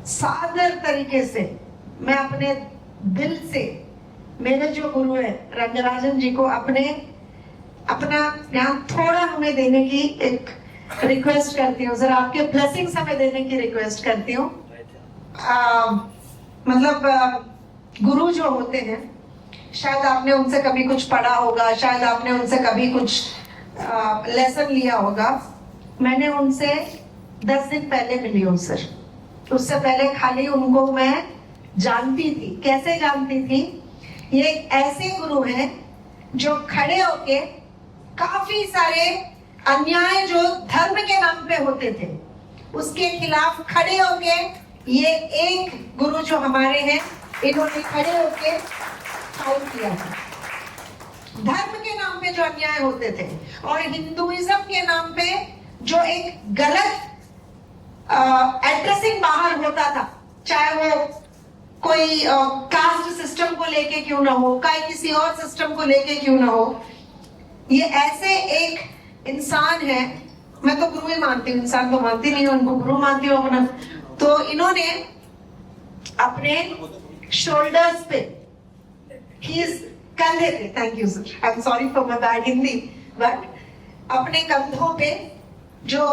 सादर तरीके से, मैं अपने दिल से मेरे जो गुरु है रंगराजन जी को अपना ज्ञान थोड़ा हमें देने की एक रिक्वेस्ट करती हूँ सर, आपके ब्लेसिंग्स हमें देने की रिक्वेस्ट करती हूँ। गुरु जो होते हैं, शायद आपने उनसे कभी कुछ पढ़ा होगा, शायद आपने उनसे कभी कुछ लेसन लिया होगा। मैंने उनसे 10 दिन पहले मिली हूँ सर। उससे पहले खाली उनको मैं जानती थी। कैसे जानती थी? ये ऐसे गुरु हैं जो खड़े होके काफी सारे अन्याय जो धर्म के नाम पे होते थे, उसके खिलाफ खड़े होके, ये एक गुरु जो हमारे हैं, इन्होंने खड़े होके फाइट किया है। धर्म के नाम पे जो अन्याय होते थे और हिंदुइज्म के नाम पे जो एक गलत एड्रेसिंग बाहर होता था, चाहे वो कोई कास्ट सिस्टम को लेके क्यों ना हो, चाहे किसी और सिस्टम को लेके क्यों ना हो, ये ऐसे एक इंसान है। मैं तो गुरु ही मानती हूँ, इंसान तो मानती नहीं हूँ, उनको गुरु मानती हूँ अपना। तो इन्होंने अपने शोल्डर्स पे, कंधे पे, thank you sir, I am sorry for my bad Hindi, but अपने कंधों पे जो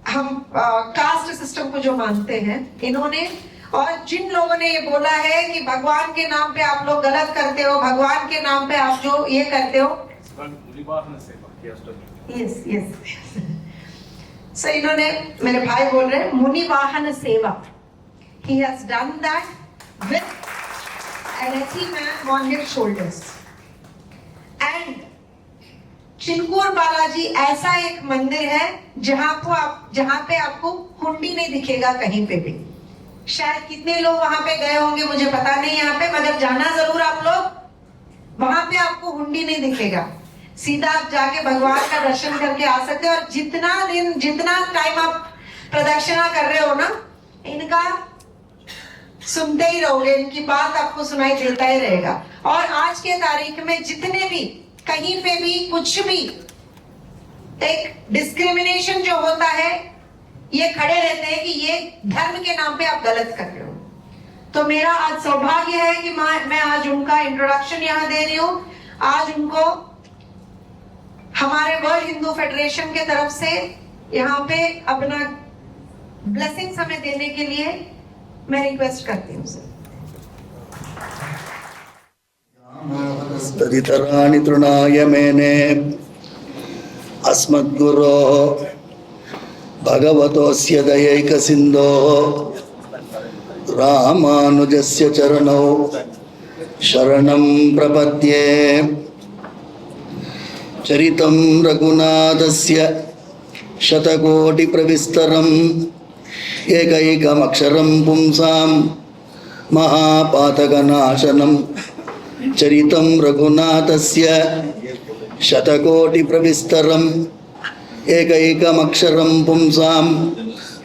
हम कास्ट सिस्टम को जो मानते हैं इन्होंने, और जिन लोगों ने ये बोला है कि भगवान के नाम पे आप लोग गलत करते हो, भगवान के नाम पे आप जो ये करते हो, यस यस सो इन्होंने, मेरे भाई बोल रहे हैं, मुनि वाहन सेवा, he has done that with an Eti man on his shoulders. And चिनकूर Balaji ऐसा एक मंदिर है जहां पे आपको हुंडी नहीं दिखेगा कहीं पे भी। शायद कितने लोग वहां पे गए होंगे मुझे पता नहीं यहाँ पे, मगर जाना जरूर आप लोग। वहां पे आपको हुंडी नहीं दिखेगा, सीधा आप जाके भगवान का दर्शन करके आ सकते हो। और जितना टाइम आप प्रदक्षिणा कर रहे हो ना, इनका सुनते ही रहोगे, इनकी बात आपको सुनाई देता ही रहेगा। और आज के तारीख में जितने भी कहीं पे भी कुछ भी एक डिस्क्रिमिनेशन जो होता है, ये खड़े रहते हैं कि ये धर्म के नाम पे आप गलत कर रहे हो। तो मेरा आज सौभाग्य है कि मैं आज उनका इंट्रोडक्शन यहाँ दे रही हूँ। आज उनको हमारे वर्ल्ड हिंदू फेडरेशन के तरफ से यहाँ पे अपना ब्लेसिंग्स हमें देने के लिए मैं रिक्वेस्ट करती हूँ सर। तदितराणि तृणाय मेने अस्मद्गुरो भगवतोऽस्य दयैकसिन्धो रामानुजस्य चरणौ शरणं प्रपद्ये। चरितं रघुनाथस्य शतकोटिप्रविस्तरम् एकैकमक्षरं पुंसां महापातकनाशनं। चरितं रघुनाथस्य शतकोटिप्रविस्तरम् एकैकमक्षरं पुंसां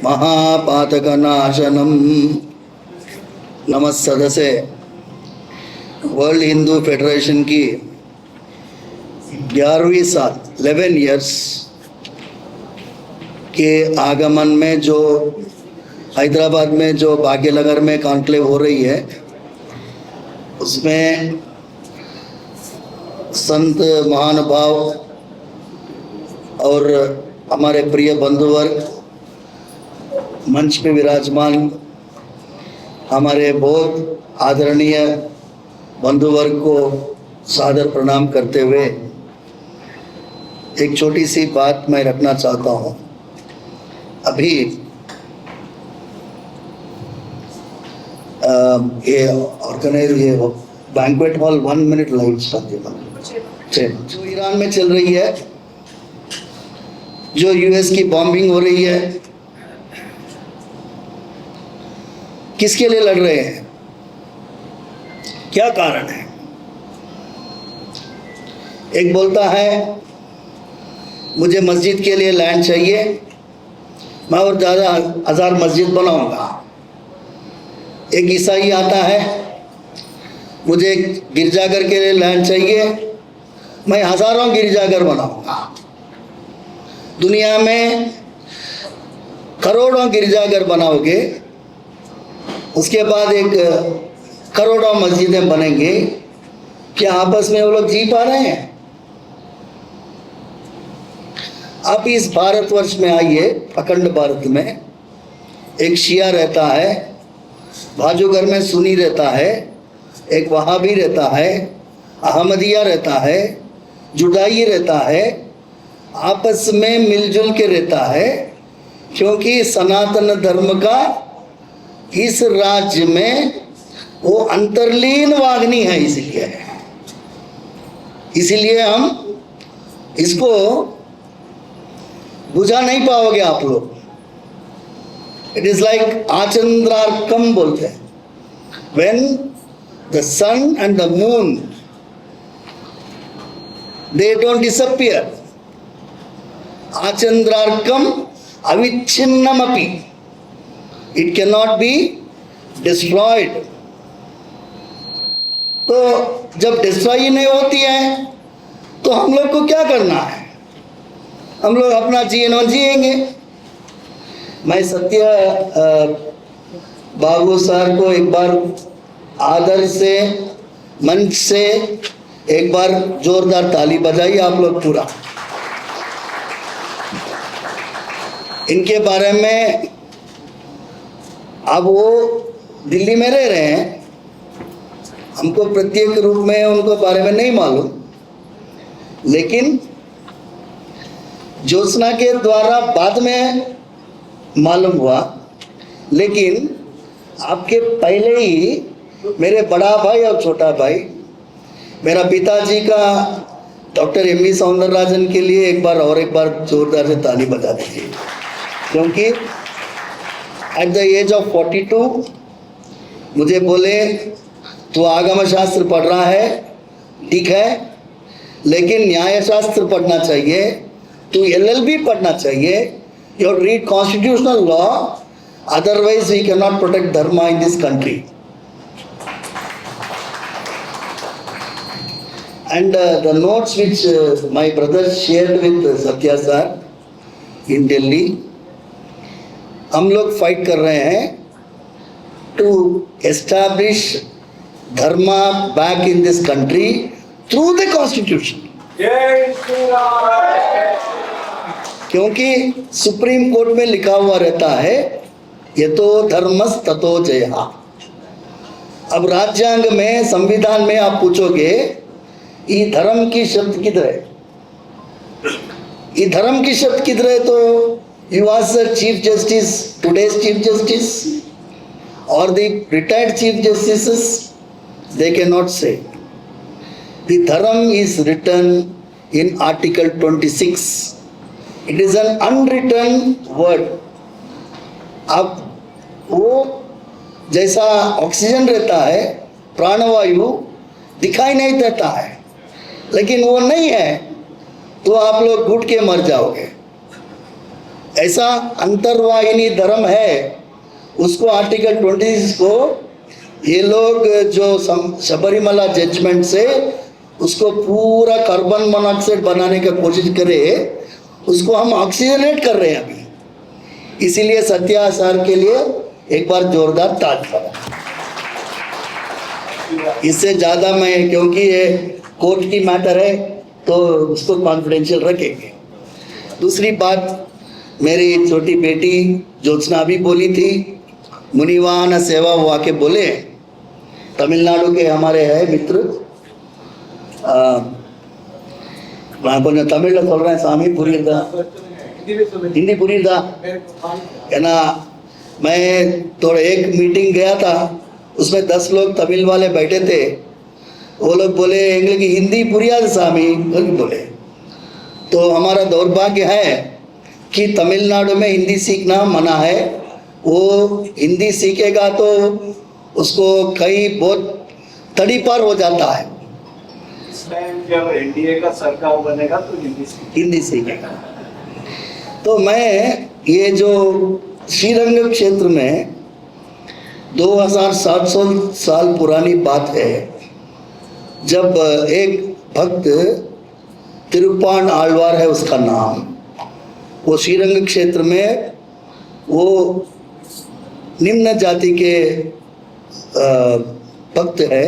महापातकनाशनं। नमः सदसे वर्ल्ड हिंदू फेडरेशन की 11वीं साल 11 इयर्स के आगमन में जो हैदराबाद में जो भाग्यनगर में कॉन्क्लेव हो रही है, उसमें संत महानुभाव और हमारे प्रिय बंधुवर्ग, मंच पे विराजमान हमारे बहुत आदरणीय बंधुवर्ग को सादर प्रणाम करते हुए एक छोटी सी बात मैं रखना चाहता हूँ। अभी ये ऑर्गेनाइज ये बैंक्वेट हॉल 1 मिनट लाइट्स जो ईरान में चल रही है, जो यूएस की बॉम्बिंग हो रही है, किसके लिए लड़ रहे हैं? क्या कारण है? एक बोलता है मुझे मस्जिद के लिए लैंड चाहिए, मैं और ज़्यादा 1000 मस्जिद बनाऊंगा। एक ईसाई आता है मुझे गिरजाघर के लिए लैंड चाहिए, मैं हजारों गिरजाघर बनाऊंगा। दुनिया में करोड़ों गिरजाघर बनाओगे, उसके बाद एक करोड़ों मस्जिदें बनेंगे। क्या आपस में वो लोग जी पा रहे हैं? आप इस भारतवर्ष में आइए, अखंड भारत में एक शिया रहता है, बाजूगर में सुन्नी रहता है, एक वहाबी रहता है, अहमदिया रहता है, जुदाई रहता है, आपस में मिलजुल के रहता है, क्योंकि सनातन धर्म का इस राज्य में वो अंतर्लीन वागनी है। इसीलिए हम इसको बुझा नहीं पाओगे आप लोग। इट इज लाइक आचंद्रार्कम बोलते हैं, when the sun and the moon they don't disappear. आचंद्रार्कम अविच्छिन्नमपि, it can not be destroyed. तो जब डिस्ट्रॉय ही नहीं होती है तो हम लोग को क्या करना है? हम लोग अपना जीवन जिएंगे। मैं सत्य बाबू सर को एक बार आदर से मंच से एक बार जोरदार ताली बजाइए आप लोग पूरा। इनके बारे में, अब वो दिल्ली में रह रहे हैं, हमको प्रत्येक रूप में उनको बारे में नहीं मालूम, लेकिन ज्योत्सना के द्वारा बाद में मालूम हुआ। लेकिन आपके पहले ही मेरे बड़ा भाई और छोटा भाई, मेरा पिताजी का डॉक्टर एम.वी. सौंदरराजन के लिए एक बार जोरदार से ताली बजा दीजिए, क्योंकि एट द एज ऑफ 42 मुझे बोले तू आगम शास्त्र पढ़ रहा है, ठीक है, लेकिन न्याय शास्त्र पढ़ना चाहिए, तू LLB पढ़ना चाहिए, you have to read constitutional law, otherwise we cannot protect dharma in this country. And the notes which my brother shared with Satya sir in Delhi, हम लोग फाइट कर रहे हैं to establish dharma back in this country through the constitution. क्योंकि supreme court में लिखा हुआ रहता है यतो धर्मस् ततो जयः। अब राज्यांग में, संविधान में आप पूछोगे ये धर्म की शब्द किधर है? ये धर्म की शब्द किधर है? तो you ask the chief justice, today's chief justice और the retired chief justices, they cannot say. The dharma is written in Article 26. It is an unwritten word. अब वो जैसा ऑक्सीजन रहता है, प्राणवायु दिखाई नहीं देता है, लेकिन वो नहीं है तो आप लोग घुट के मर जाओगे। ऐसा अंतर्वाहिनी धर्म है, उसको आर्टिकल 26 को ये लोग जो शबरीमला जजमेंट से उसको पूरा कार्बन मोनोऑक्साइड बनाने का कोशिश करे, उसको हम ऑक्सीजनेट कर रहे हैं अभी। इसीलिए सत्या सर के लिए एक बार जोरदार ताली बजा। इससे ज़्यादा मैं, क्योंकि ये कोर्ट की मैटर है तो उसको कॉन्फिडेंशियल रखेंगे। दूसरी बात, मेरी छोटी बेटी ज्योत्सना भी बोली थी, मुनिवाहन सेवा वो आके बोले, तमिलनाडु के हमारे है मित्र, நான் கொஞ்சம் தமிழில் சொல்கிறேன் சாமி, புரியுதா? हिंदी புரியுதா? ஏன்னா मैं थोड़ा एक मीटिंग गया था, उसमें 10 लोग तमिल वाले बैठे थे। वो लोग बोले एंग्लिश की हिंदी पुरिया स्वामी बोले। तो हमारा दौर्भाग्य है कि तमिलनाडु में हिंदी सीखना मना है। वो हिंदी सीखेगा तो उसको कई बहुत तड़ी पार हो जाता है। इस टाइम जब एनडीए का सरकार बनेगा तो हिंदी सीखेगा। तो मैं ये जो श्रीरंग क्षेत्र में 2700 साल पुरानी बात है, जब एक भक्त तिरुपान आलवार है उसका नाम, वो श्रीरंग क्षेत्र में वो निम्न जाति के भक्त है।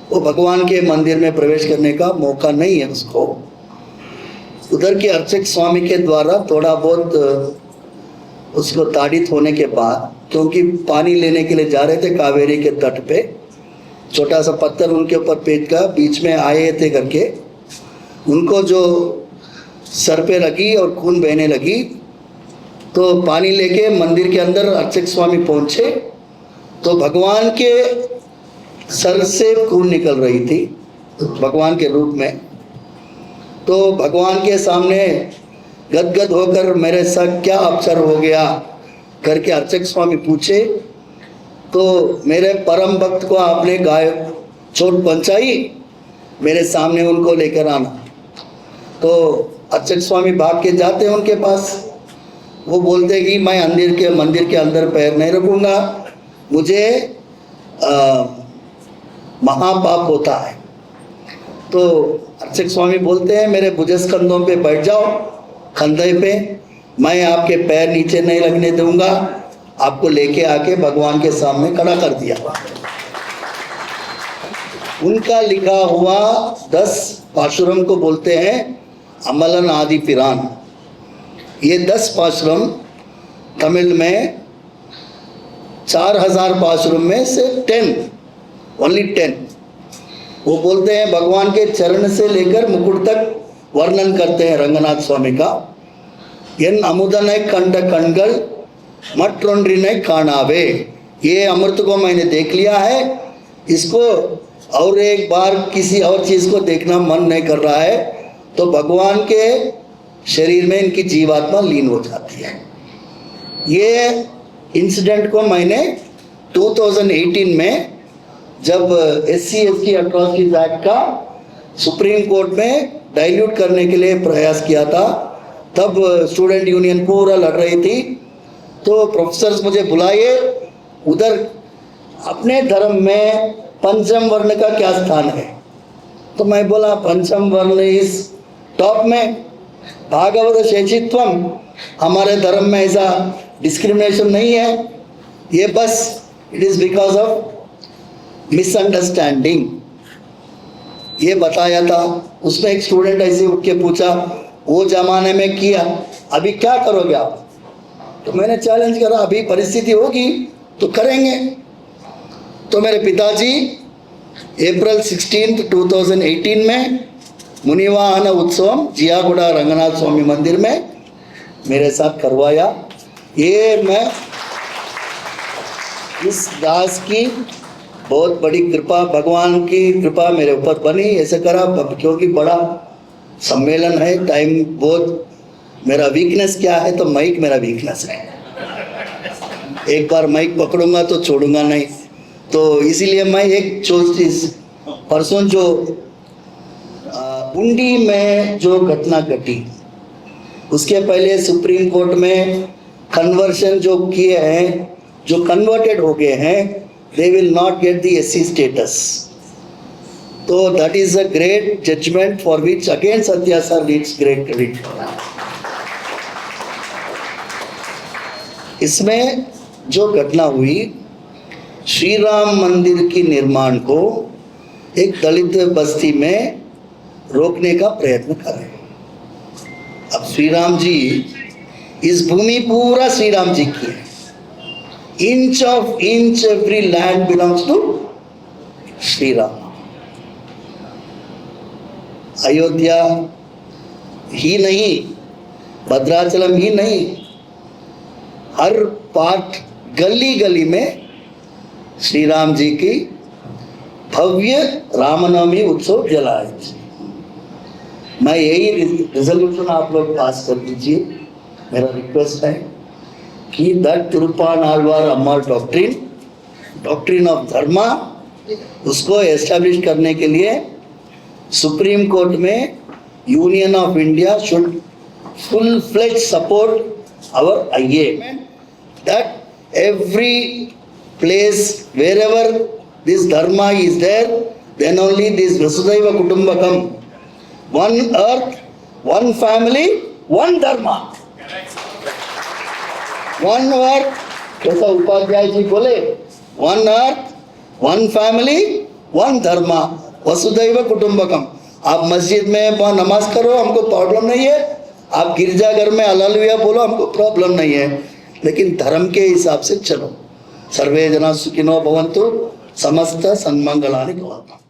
वो भगवान के मंदिर में प्रवेश करने का मौका नहीं है उसको। उधर के अर्चक स्वामी के द्वारा थोड़ा बहुत उसको ताड़ित होने के बाद, क्योंकि पानी लेने के लिए जा रहे थे कावेरी के तट पे, छोटा सा पत्थर उनके ऊपर पेट का बीच में आए थे करके उनको जो सर पे लगी और खून बहने लगी। तो पानी लेके मंदिर के अंदर अर्चक स्वामी पहुंचे तो भगवान के सर से खून निकल रही थी भगवान के रूप में। तो भगवान के सामने गदगद होकर मेरे साथ क्या अपचार हो गया करके अर्चक स्वामी पूछे। तो मेरे परम भक्त को आपने चोट पहुंचाई, मेरे सामने उनको लेकर आना। तो अर्चक स्वामी भाग के जाते हैं उनके पास। वो बोलते कि मैं मंदिर के अंदर पैर नहीं रखूंगा, मुझे महापाप होता है। तो अर्चक स्वामी बोलते हैं मेरे भुजस्कंधों पे बैठ जाओ, कंधे पे, मैं आपके पैर नीचे नहीं लगने दूंगा। आपको लेके आके भगवान के सामने खड़ा कर दिया। उनका लिखा हुआ 10 पाशुरम को बोलते हैं अमलन आदि पिरान। ये 10 पाशुरम तमिल में 4000 पाशुरम में से 10 वो बोलते हैं भगवान के चरण से लेकर मुकुट तक वर्णन करते हैं रंगनाथ स्वामी का। एन अमुदनै कंड कणगल मट्रोंड्रिनै कानावे, ये अमृत को मैंने देख लिया है, इसको और एक बार किसी और चीज को देखना मन नहीं कर रहा है। तो भगवान के शरीर में इनकी जीवात्मा लीन हो जाती है। ये इंसिडेंट को मैंने 2018 में जब SC/ST अट्रॉसिटीज एक्ट का सुप्रीम कोर्ट में डाइल्यूट करने के लिए प्रयास किया था, तब स्टूडेंट यूनियन पूरा लड़ रही थी। तो प्रोफेसर्स मुझे बुलाए, उधर अपने धर्म में पंचम वर्ण का क्या स्थान है। तो मैं बोला पंचम वर्ण इस टॉप में, भागवत शेषित्वम, हमारे धर्म में ऐसा डिस्क्रिमिनेशन नहीं है, ये बस it is because of misunderstanding, ये बताया था। उसमें एक स्टूडेंट ऐसे उठ के पूछा वो जमाने में किया, अभी क्या करोगे आप? तो मैंने चैलेंज करा, अभी परिस्थिति होगी तो करेंगे। तो मेरे पिताजी अप्रैल 16, 2018 में मुनिवाहन उत्सव जियागुड़ा रंगनाथ स्वामी मंदिर में मेरे साथ करवाया। ये मैं इस दास की बहुत बड़ी कृपा, भगवान की कृपा मेरे ऊपर बनी। ऐसे करा क्योंकि बड़ा सम्मेलन है, टाइम बहुत, मेरा वीकनेस क्या है तो माइक मेरा वीकनेस है। एक बार माइक पकड़ूंगा तो छोड़ूंगा नहीं। तो इसीलिए मैं एक चीज परसों जो उंडी में जो घटना घटी, उसके पहले सुप्रीम कोर्ट में कन्वर्शन जो किए हैं, जो कन्वर्टेड हो गए हैं, they will not get the SC status. So that is a great judgment for which again Satya sir needs great credit. इसमें जो घटना हुई, श्री राम मंदिर की निर्माण को एक दलित बस्ती में रोकने का प्रयत्न कर रहे हैं। अब श्री राम जी, इस भूमि पूरा श्री राम जी की है। Inch of inch every land belongs to Shri Ram. Ayodhya ही नहीं, भद्राचलम ही नहीं, हर पार्ट गली गली में श्री राम जी की भव्य रामनवमी उत्सव जलाए। मैं यही रिजोल्यूशन आप लोग पास कर दीजिए, मेरा रिक्वेस्ट है कि दैट तिरुप्पानाल्वार अम्मा डॉक्ट्रिन ऑफ धर्मा, उसको एस्टैब्लिश करने के लिए सुप्रीम कोर्ट में union of India should full fledge support our IA, that every place wherever this dharma is there, then only this Vasudhaiva Kutumbakam, one earth, one family, one dharma, one earth, जैसा उपाध्याय जी बोले, one earth, one family, one dharma, वसुधैव कुटुंबकम। आप मस्जिद में नमाज करो, हमको problem नहीं है, आप गिरजाघर में हालेलुया बोलो, हमको प्रॉब्लम नहीं है, लेकिन धर्म के हिसाब से चलो। सर्वे जना सुखिनो भवन्तु, समस्त सन्मंगलानि भवन्तु।